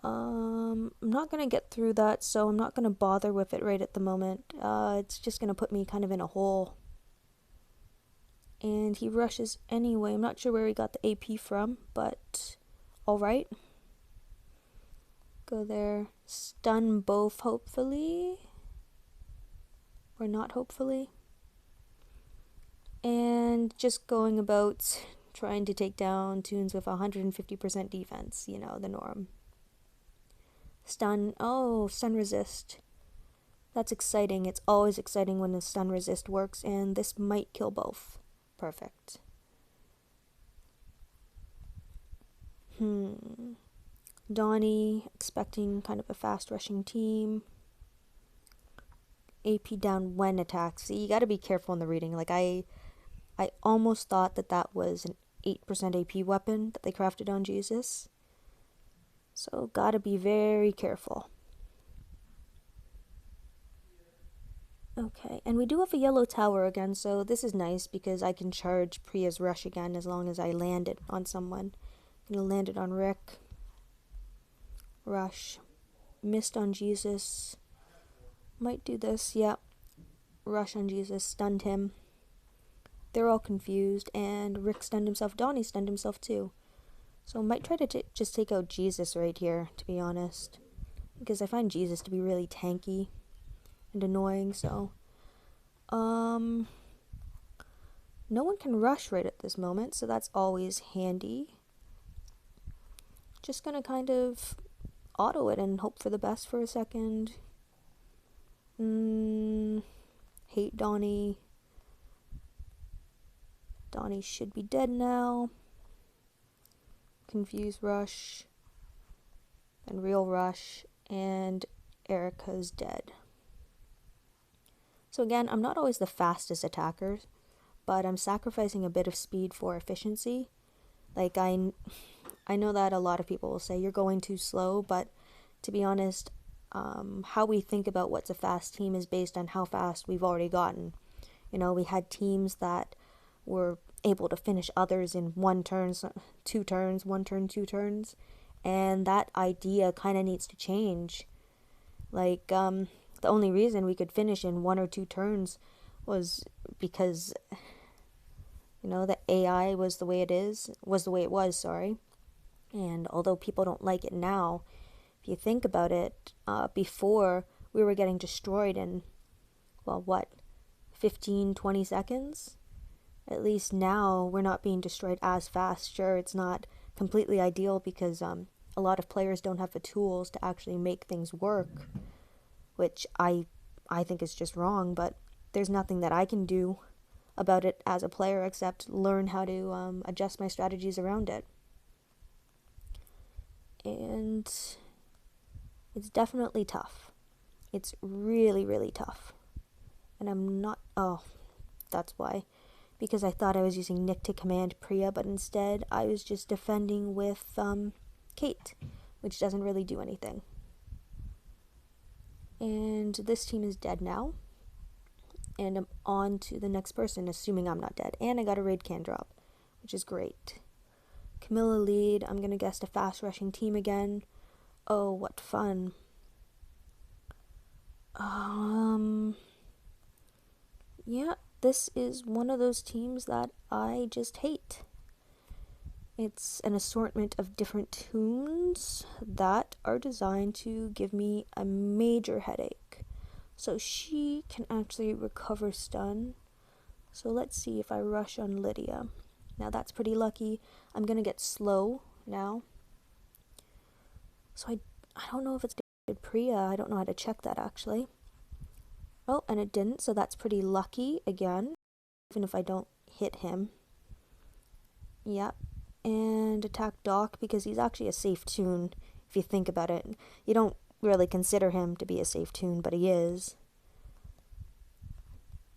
I'm not gonna get through that, so I'm not gonna bother with it right at the moment. It's just gonna put me kind of in a hole. And he rushes anyway. I'm not sure where he got the AP from, but alright. Go there. Stun both, hopefully. Or not hopefully. And just going about trying to take down tunes with 150% defense. The norm. Stun. Oh, stun resist. That's exciting. It's always exciting when the stun resist works, and this might kill both. Perfect. Donnie, expecting kind of a fast rushing team. AP down when attacked. See, you gotta be careful in the reading. Like, I almost thought that was an 8% AP weapon that they crafted on Jesus. So, gotta be very careful. Okay, and we do have a yellow tower again, so this is nice because I can charge Priya's rush again as long as I land it on someone. I'm gonna land it on Rick. Rush. Missed on Jesus. Might do this, yep. Rush on Jesus, stunned him. They're all confused, and Rick stunned himself. Donnie stunned himself too. So I might try to just take out Jesus right here, to be honest. Because I find Jesus to be really tanky and annoying, so... No one can rush right at this moment, so that's always handy. Just gonna kind of auto it and hope for the best for a second. Hate Donnie. Donnie should be dead now. Confused rush. And real rush. And Erica's dead. So again, I'm not always the fastest attacker, but I'm sacrificing a bit of speed for efficiency. Like, I know that a lot of people will say you're going too slow, but to be honest, how we think about what's a fast team is based on how fast we've already gotten. You know, we had teams that were able to finish others in 1 turn, 2 turns, 1 turn, 2 turns, and that idea kind of needs to change. Like, the only reason we could finish in 1 or 2 turns was because, you know, the AI was the way it was, sorry. And although people don't like it now, if you think about it, before we were getting destroyed in, well, what, 15, 20 seconds? At least now we're not being destroyed as fast. Sure, it's not completely ideal because a lot of players don't have the tools to actually make things work, which I think is just wrong, but there's nothing that I can do about it as a player except learn how to adjust my strategies around it. And it's definitely tough. It's really, really tough. And I'm not... Oh, that's why. Because I thought I was using Nick to command Priya, but instead I was just defending with Kate, which doesn't really do anything. And this team is dead now. And I'm on to the next person, assuming I'm not dead. And I got a raid can drop, which is great. Camilla lead. I'm going to guess a fast rushing team again. Oh, what fun. Yeah, this is one of those teams that I just hate. It's an assortment of different tunes that are designed to give me a major headache. So she can actually recover stun. So let's see if I rush on Lydia. Now that's pretty lucky. I'm going to get slow now. So I don't know if it's good Priya. I don't know how to check that actually. Oh, and it didn't, so that's pretty lucky again. Even if I don't hit him. Yep. And attack Doc because he's actually a safe tune if you think about it. You don't really consider him to be a safe tune, but he is.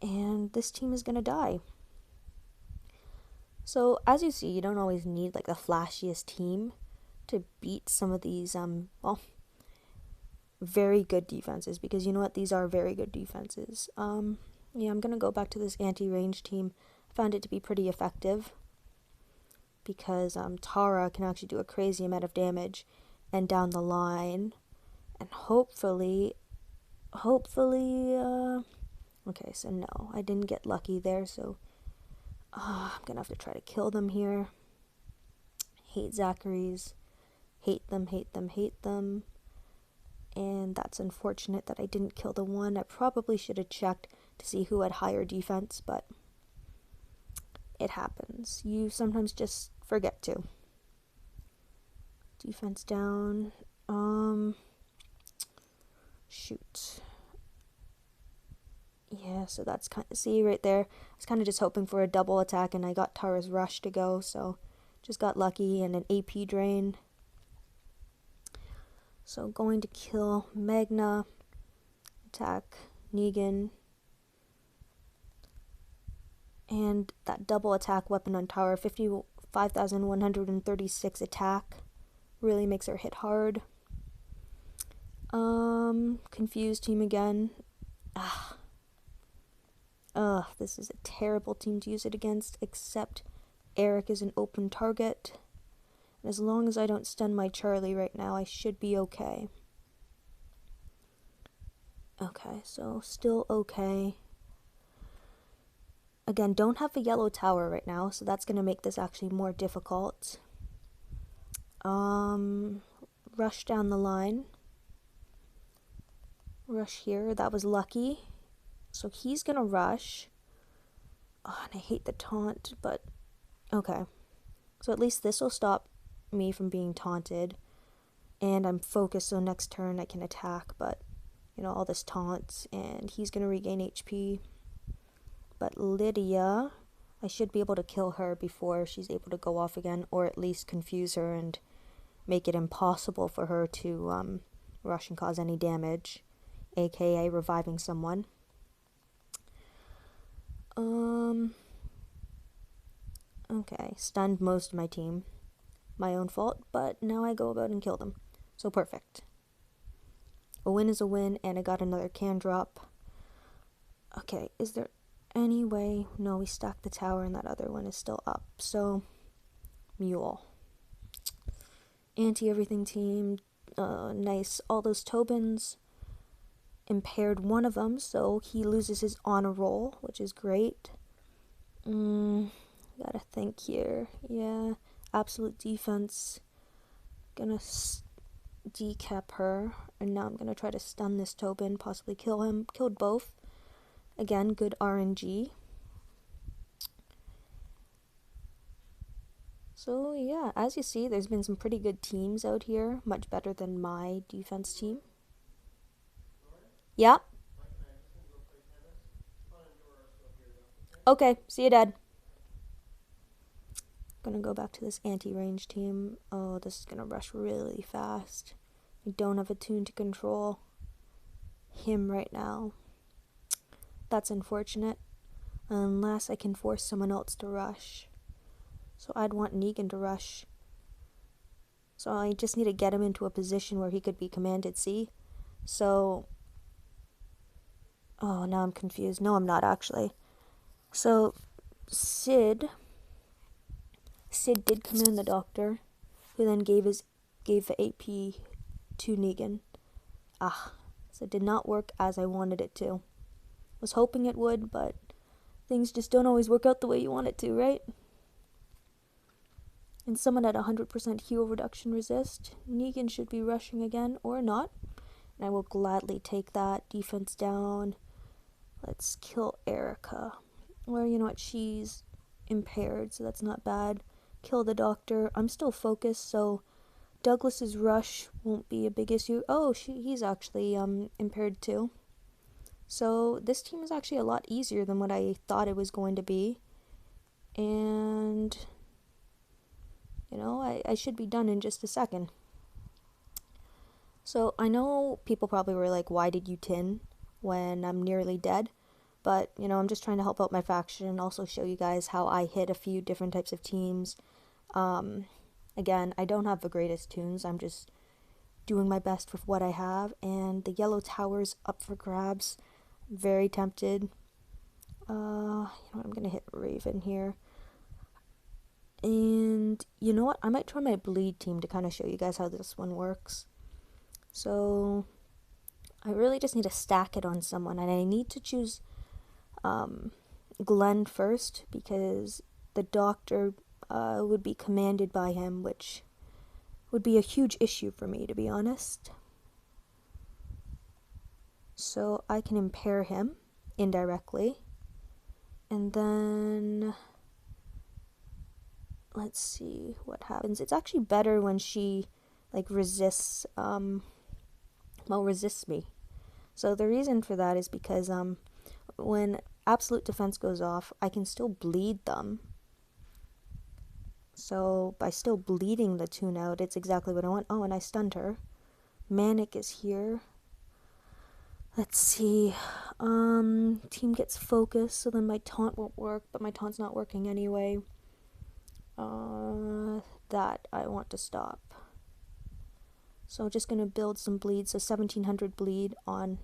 And this team is going to die. So, as you see, you don't always need like the flashiest team to beat some of these, well, very good defenses, because you know what, these are very good defenses. Yeah, I'm going to go back to this anti-range team. I found it to be pretty effective because Tara can actually do a crazy amount of damage and down the line, and hopefully, okay, so no, I didn't get lucky there, so I'm gonna have to try to kill them here. Hate Zachary's. Hate them, hate them, hate them. And that's unfortunate that I didn't kill the one. I probably should have checked to see who had higher defense, but it happens. You sometimes just forget to. Defense down. Shoot. Yeah, so that's kind of, see right there, I was kind of just hoping for a double attack and I got Tara's rush to go, so just got lucky, and an AP drain. So going to kill Magna, attack Negan, and that double attack weapon on Tara, 55,136 attack, really makes her hit hard. Confused team again. Ugh, this is a terrible team to use it against, except Eric is an open target. And as long as I don't stun my Charlie right now, I should be okay. Okay, so still okay. Again, don't have a yellow tower right now, so that's going to make this actually more difficult. Rush down the line. Rush here. That was lucky. So he's going to rush. Oh, and I hate the taunt, but okay. So at least this will stop me from being taunted. And I'm focused, so next turn I can attack, but, you know, all this taunts, and he's going to regain HP. But Lydia, I should be able to kill her before she's able to go off again, or at least confuse her and make it impossible for her to rush and cause any damage, aka reviving someone. Okay, stunned most of my team. My own fault, but now I go about and kill them. So perfect. A win is a win, and I got another can drop. Okay, is there any way? No, we stacked the tower and that other one is still up. So, Mule. Anti-everything team. Nice. All those Tobins. Impaired one of them, so he loses his honor roll, which is great. Gotta think here. Yeah, absolute defense. Gonna decap her, and now I'm gonna try to stun this Tobin, possibly kill him. Killed both. Again, good RNG. So yeah, as you see, there's been some pretty good teams out here, much better than my defense team. Yeah. Okay, see you, Dad. Gonna go back to this anti-range team. Oh, this is gonna rush really fast. I don't have a tune to control him right now. That's unfortunate. Unless I can force someone else to rush. So I'd want Negan to rush. So I just need to get him into a position where he could be commanded C. So... oh, now I'm confused. No, I'm not actually. So, Sid did command the doctor, who then gave the AP to Negan. So it did not work as I wanted it to. Was hoping it would, but things just don't always work out the way you want it to, right? And someone at 100% heal reduction resist. Negan should be rushing again, or not. And I will gladly take that. Defense down. Let's kill Erica. Or, you know what, she's impaired, so that's not bad. Kill the doctor. I'm still focused, so Douglas's rush won't be a big issue. Oh, he's actually impaired too. So this team is actually a lot easier than what I thought it was going to be. And, you know, I should be done in just a second. So I know people probably were like, why did you tin when I'm nearly dead? But, you know, I'm just trying to help out my faction and also show you guys how I hit a few different types of teams. Again, I don't have the greatest tunes. I'm just doing my best with what I have. And the yellow tower's up for grabs. Very tempted. You know what, I'm going to hit Raven here. And you know what? I might try my bleed team to kind of show you guys how this one works. So, I really just need to stack it on someone. And I need to choose... Glenn first, because the doctor would be commanded by him, which would be a huge issue for me, to be honest. So I can impair him indirectly. And then let's see what happens. It's actually better when she like resists resists me. So the reason for that is because when absolute defense goes off, I can still bleed them. So by still bleeding the tune out, it's exactly what I want. Oh, and I stunned her. Manic is here. Let's see. Team gets focused, so then my taunt won't work, but my taunt's not working anyway. That I want to stop. So I'm just gonna build some bleed. So 1700 bleed on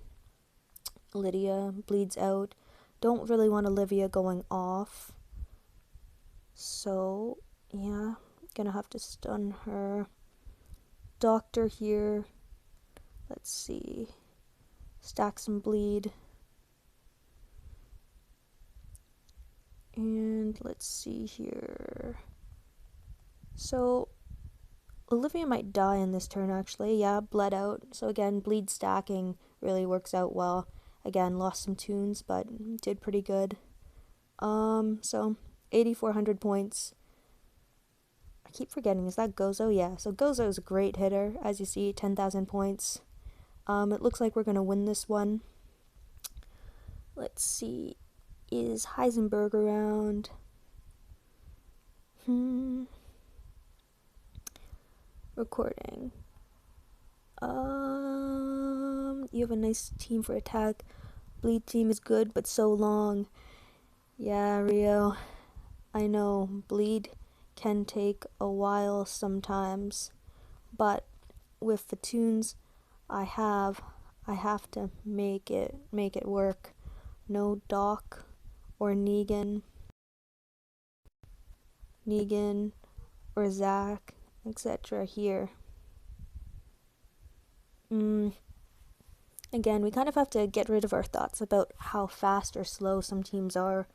Lydia. Bleeds out. Don't really want Olivia going off. So, yeah, gonna have to stun her. Doctor here. Let's see. Stack some bleed. And let's see here. So, Olivia might die in this turn, actually. Yeah, bled out. So again, bleed stacking really works out well. Again, lost some tunes, but did pretty good. So 8,400 points. I keep forgetting, is that Gozo? Yeah, so Gozo is a great hitter. As you see, 10,000 points. It looks like we're going to win this one. Let's see. Is Heisenberg around? Recording. You have a nice team for attack. Bleed team is good, but so long. Yeah, Rio. I know, bleed can take a while sometimes, but with the tunes I have to make it work. No Doc or Negan or Zach, etc. here. Again, we kind of have to get rid of our thoughts about how fast or slow some teams are.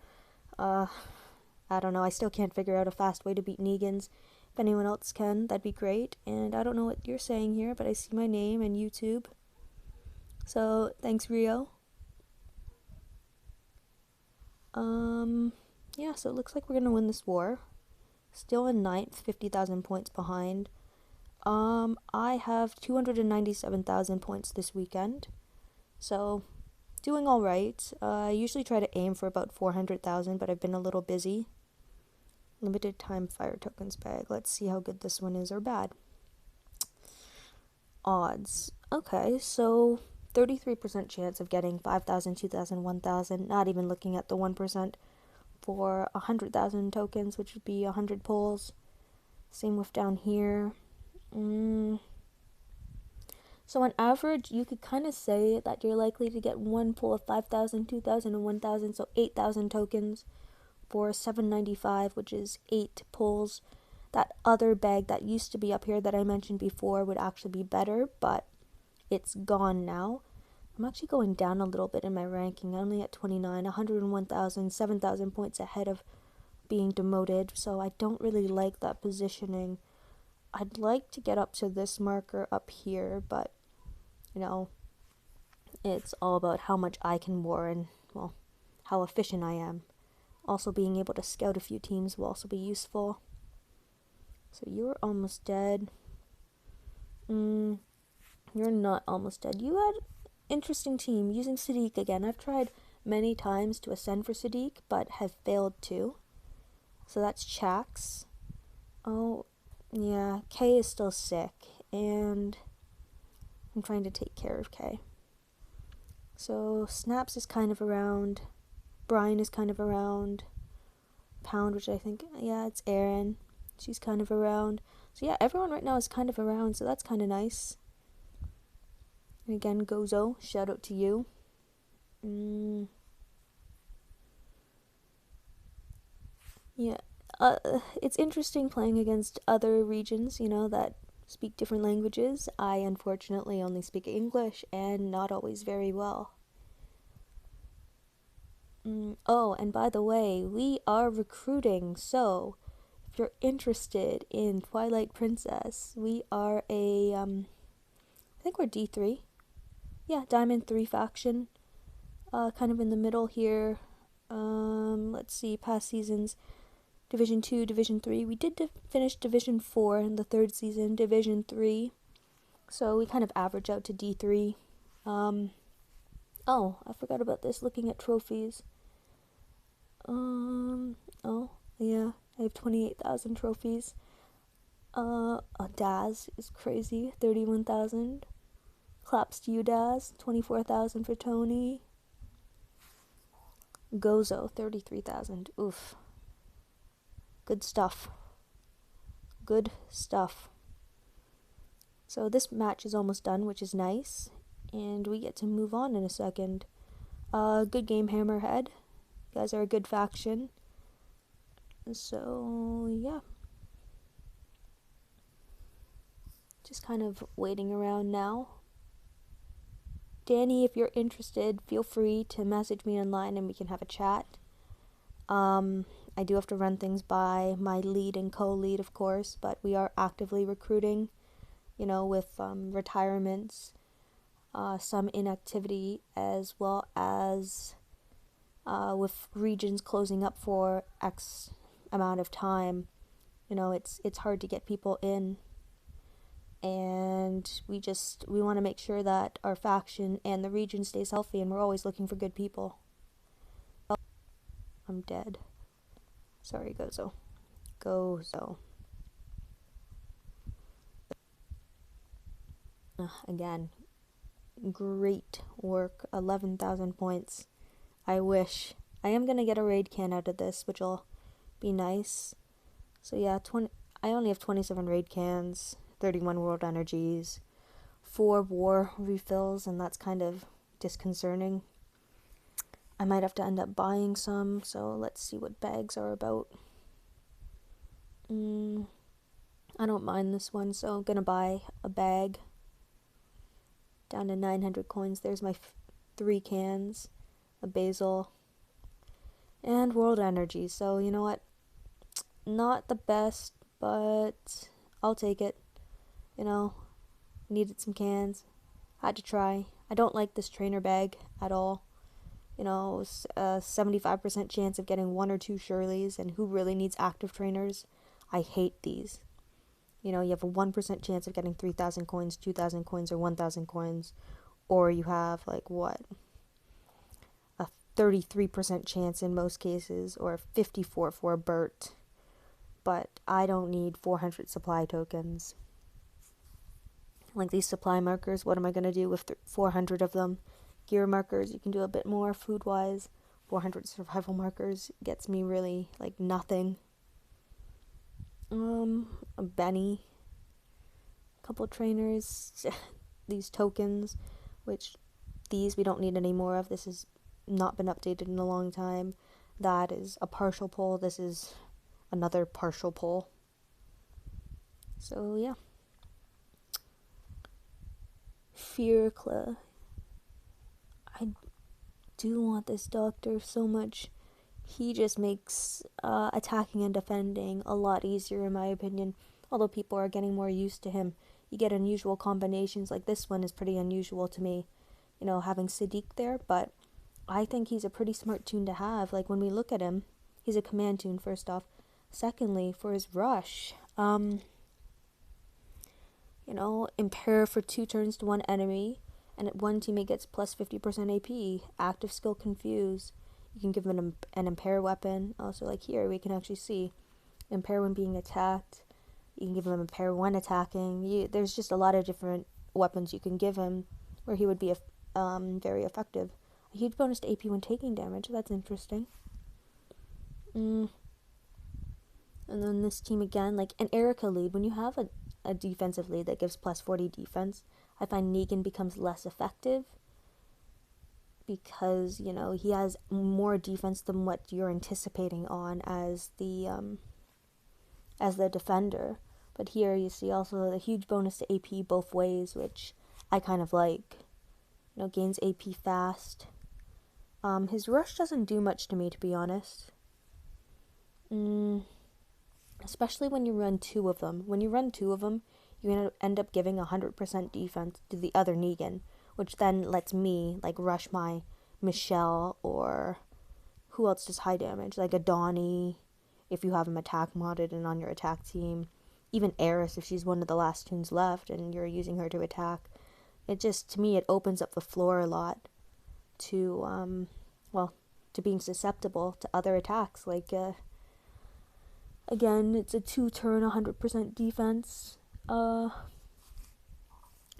I don't know, I still can't figure out a fast way to beat Negan's. If anyone else can, that'd be great. And I don't know what you're saying here, but I see my name and YouTube. So, thanks, Rio. Yeah, so it looks like we're gonna win this war. Still in 9th, 50,000 points behind. I have 297,000 points this weekend. So, doing alright. I usually try to aim for about 400,000, but I've been a little busy. Limited time fire tokens bag. Let's see how good this one is or bad. Odds. Okay, so 33% chance of getting 5,000, 2,000, 1,000, not even looking at the 1% for 100,000 tokens, which would be 100 pulls. Same with down here. So on average, you could kind of say that you're likely to get one pull of 5,000, 2,000, and 1,000, so 8,000 tokens for 795, which is 8 pulls. That other bag that used to be up here that I mentioned before would actually be better, but it's gone now. I'm actually going down a little bit in my ranking, only at 29, 101,000, 7,000 points ahead of being demoted, so I don't really like that positioning. I'd like to get up to this marker up here, but, you know, it's all about how much I can war and, well, how efficient I am. Also, being able to scout a few teams will also be useful. So you're almost dead. You're not almost dead. You had interesting team using Sadiq again. I've tried many times to ascend for Sadiq, but have failed to. So that's Chax. Oh, yeah, Kay is still sick, and I'm trying to take care of Kay. So Snaps is kind of around. Brian is kind of around. Pound, which I think, yeah, it's Erin. She's kind of around. So yeah, everyone right now is kind of around, so that's kind of nice. And again, Gozo, shout out to you. Yeah, it's interesting playing against other regions, you know, that speak different languages. I unfortunately only speak English, and not always very well. Oh, and by the way, we are recruiting, so if you're interested in Twilight Princess, we are I think we're D3. Yeah, Diamond 3 faction. Kind of in the middle here. Let's see, past seasons. Division 2, Division 3. We did finish Division 4 in the third season, Division 3. So we kind of average out to D3. Oh, I forgot about this, looking at trophies. Oh, yeah, I have 28,000 trophies. Daz is crazy, 31,000. Claps to you, Daz, 24,000 for Tony. Gozo, 33,000. Oof. Good stuff. Good stuff. So this match is almost done, which is nice. And we get to move on in a second. Good game, Hammerhead. guys are a good faction. So, yeah. Just kind of waiting around now. Danny, if you're interested, feel free to message me online and we can have a chat. I do have to run things by my lead and co-lead, of course, but we are actively recruiting, with retirements, some inactivity, as well as with regions closing up for X amount of time. It's hard to get people in, and we want to make sure that our faction and the region stays healthy, and we're always looking for good people. I'm dead. Sorry, Gozo. Again, great work. 11,000 points. I wish. I am going to get a raid can out of this, which will be nice. So yeah, I only have 27 raid cans, 31 world energies, 4 war refills, and that's kind of disconcerting. I might have to end up buying some, so let's see what bags are about. I don't mind this one, so I'm gonna buy a bag. Down to 900 coins. There's my 3 cans, a basil, and world energy. So you know what? Not the best, but I'll take it. Needed some cans. Had to try. I don't like this trainer bag at all. A 75% chance of getting 1 or 2 Shirleys, and who really needs active trainers? I hate these. You have a 1% chance of getting 3,000 coins, 2,000 coins, or 1,000 coins, or you have a 33% chance in most cases, or 54 for a Burt. But I don't need 400 supply tokens. Like these supply markers, what am I going to do with 400 of them? Gear markers, you can do a bit more food-wise. 400 survival markers gets me really, nothing. A Benny. A couple trainers. These tokens, which these we don't need any more of. This has not been updated in a long time. That is a partial pull. This is another partial pull. So, yeah. Fiercla. I do want this doctor so much. He just makes attacking and defending a lot easier in my opinion. Although people are getting more used to him. You get unusual combinations, like this one is pretty unusual to me. Having Sadiq there, but I think he's a pretty smart toon to have. Like when we look at him, he's a command toon first off. Secondly, for his rush, impair for 2 turns to 1 enemy, and one teammate gets plus 50% AP. Active skill Confuse. You can give him an impair weapon. Also, like here, we can actually see impair when being attacked. You can give him impair when attacking. There's just a lot of different weapons you can give him where he would be very effective. A huge bonus to AP when taking damage. That's interesting. And then this team again, like an Erica lead. When you have a defensive lead that gives plus 40 defense, I find Negan becomes less effective because, he has more defense than what you're anticipating on as the defender. But here you see also the huge bonus to AP both ways, which I kind of like. Gains AP fast. His rush doesn't do much to me, to be honest. Especially when you run 2 of them. When you run 2 of them, you end up giving 100% defense to the other Negan, which then lets me, rush my Michelle, or who else does high damage? Like a Donnie, if you have him attack modded and on your attack team. Even Eris, if she's one of the last toons left and you're using her to attack. It just, to me, it opens up the floor a lot to, to being susceptible to other attacks. Again, it's a 2-turn, 100% defense. I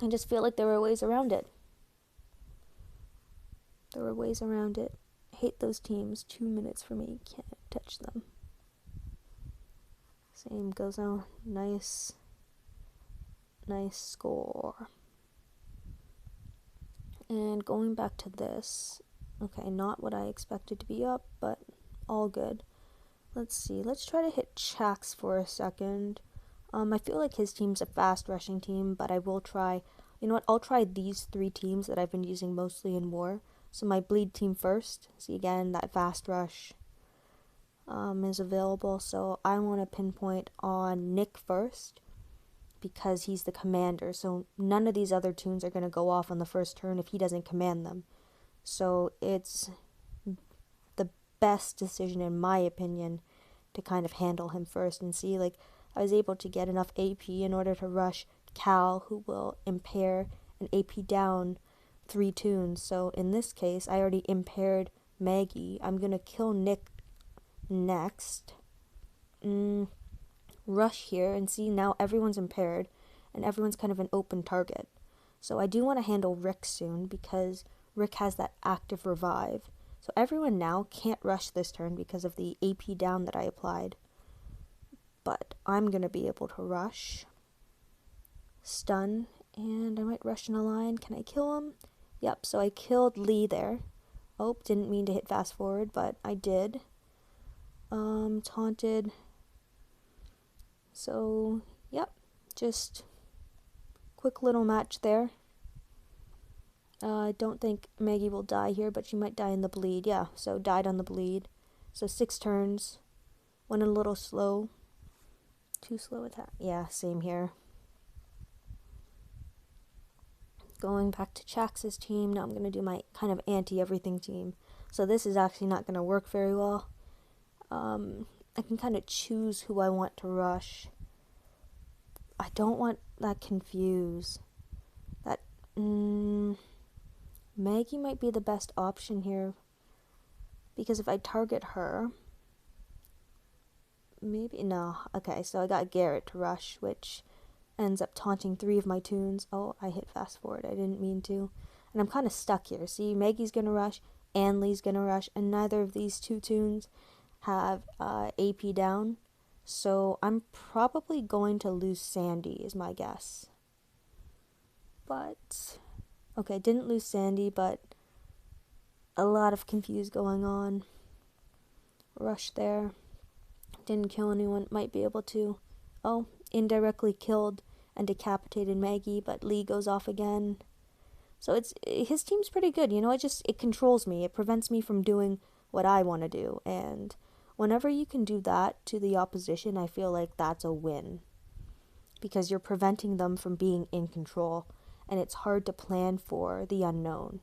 just feel like there were ways around it. Hate those teams. 2 minutes for me. Can't touch them. Same goes on. Nice score. And going back to this. Okay, not what I expected to be up, but all good. Let's see. Let's try to hit Chax for a second. I feel like his team's a fast rushing team, but I will try. You know what? I'll try these 3 teams that I've been using mostly in war. So my bleed team first. See again, that fast rush is available. So I want to pinpoint on Nick first because he's the commander. So none of these other tunes are going to go off on the first turn if he doesn't command them. So it's the best decision in my opinion to kind of handle him first and see, like, I was able to get enough AP in order to rush Cal, who will impair an AP down 3 tunes. So in this case, I already impaired Maggie. I'm gonna kill Nick next. Rush here and see, now everyone's impaired and everyone's kind of an open target. So I do want to handle Rick soon because Rick has that active revive. So everyone now can't rush this turn because of the AP down that I applied. But I'm going to be able to rush. Stun. And I might rush in a line. Can I kill him? Yep, so I killed Lee there. Oh, didn't mean to hit fast forward, but I did. Taunted. So, yep, just quick little match there. I don't think Maggie will die here, but she might die in the bleed. Yeah, so died on the bleed. So 6 turns. Went a little slow. Too slow attack. Yeah, same here. Going back to Chax's team. Now I'm going to do my kind of anti-everything team. So this is actually not going to work very well. I can kind of choose who I want to rush. I don't want that confuse. That, Maggie might be the best option here. Because if I target her, maybe, no. Okay, so I got Garrett to rush, which ends up taunting 3 of my tunes. Oh, I hit fast forward. I didn't mean to. And I'm kind of stuck here. See, Maggie's going to rush, and Lee's going to rush, and neither of these 2 tunes have AP down. So I'm probably going to lose Sandy, is my guess. But, okay, didn't lose Sandy, but a lot of confuse going on. Rush there. Didn't kill anyone. Might be able to. Oh, indirectly killed and decapitated Maggie, but Lee goes off again. So his team's pretty good, you know. It controls me. It prevents me from doing what I want to do. And whenever you can do that to the opposition, I feel like that's a win. Because you're preventing them from being in control. And it's hard to plan for the unknown.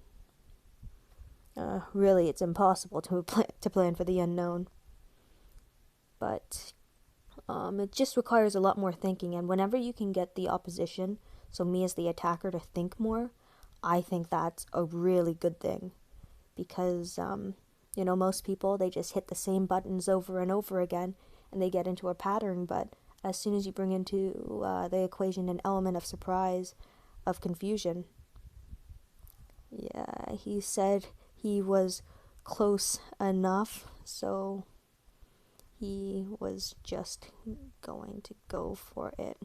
Really, it's impossible to plan for the unknown. But it just requires a lot more thinking. And whenever you can get the opposition, so me as the attacker, to think more, I think that's a really good thing. Because, you know, most people, they just hit the same buttons over and over again, and they get into a pattern. But as soon as you bring into the equation an element of surprise, of confusion. Yeah, he said he was close enough, so he was just going to go for it.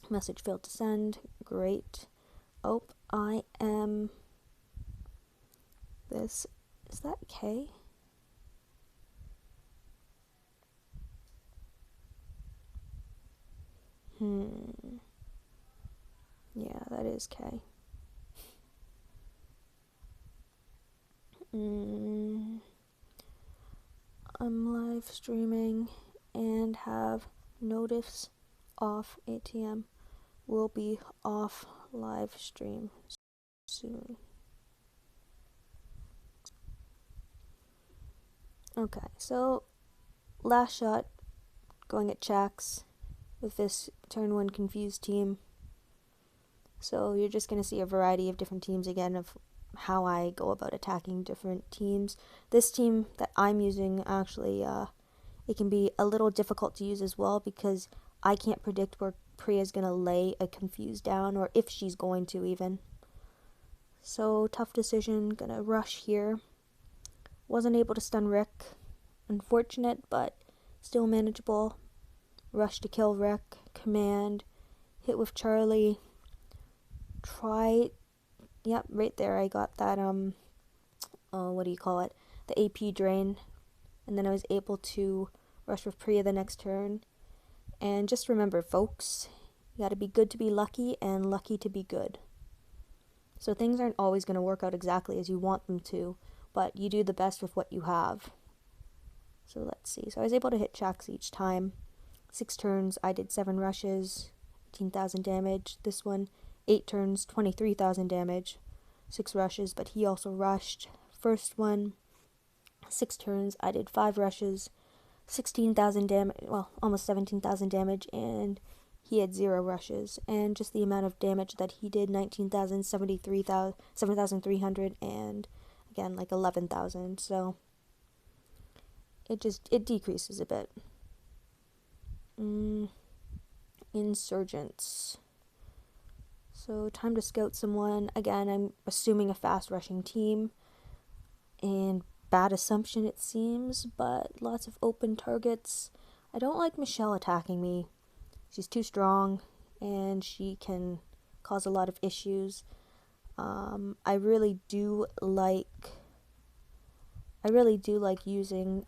Message failed to send. Great. Oh, I am... This... Is that K? Yeah, that is K. I'm live streaming and have notifs off. ATM will be off live stream soon. Okay, so last shot going at Chax with this turn 1 confused team. So you're just going to see a variety of different teams again of how I go about attacking different teams. This team that I'm using, actually, it can be a little difficult to use as well because I can't predict where Priya's going to lay a confused down, or if she's going to even. So, tough decision. Gonna rush here. Wasn't able to stun Rick. Unfortunate, but still manageable. Rush to kill Rick. Command. Hit with Charlie. Try... Yep, right there I got that, what do you call it? the AP drain, and then I was able to rush with Priya the next turn. And just remember, folks, you gotta be good to be lucky and lucky to be good. So things aren't always going to work out exactly as you want them to, but you do the best with what you have. So let's see. So I was able to hit checks each time. 6 turns, I did 7 rushes, 18,000 damage. This one, 8 turns, 23,000 damage, 6 rushes, but he also rushed. First one, 6 turns, I did 5 rushes, 16,000 damage, well, almost 17,000 damage, and he had 0 rushes, and just the amount of damage that he did, 19,000, 7,300, and again, like 11,000, so it decreases a bit. Insurgents. So, time to scout someone. Again, I'm assuming a fast rushing team, and bad assumption it seems, but lots of open targets. I don't like Michelle attacking me. She's too strong, and she can cause a lot of issues. I really do like using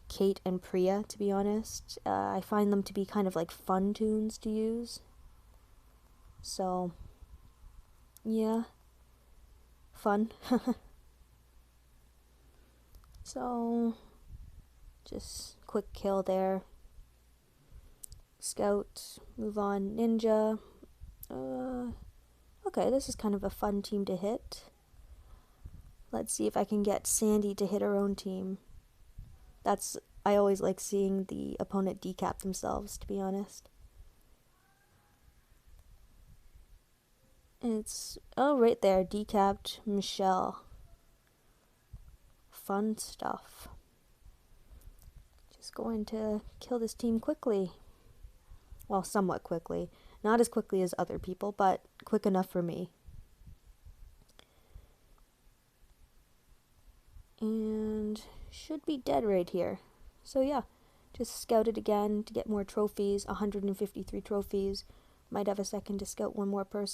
Kate and Priya, to be honest. I find them to be kind of like fun tunes to use. So, yeah, fun. So, just quick kill there. Scout, move on, ninja. Okay, this is kind of a fun team to hit. Let's see if I can get Sandy to hit her own team. I always like seeing the opponent decap themselves, to be honest. It's, oh, right there, decapped Michelle. Fun stuff. Just going to kill this team quickly. Well, somewhat quickly. Not as quickly as other people, but quick enough for me. And should be dead right here. So yeah, just scouted again to get more trophies, 153 trophies. Might have a second to scout one more person.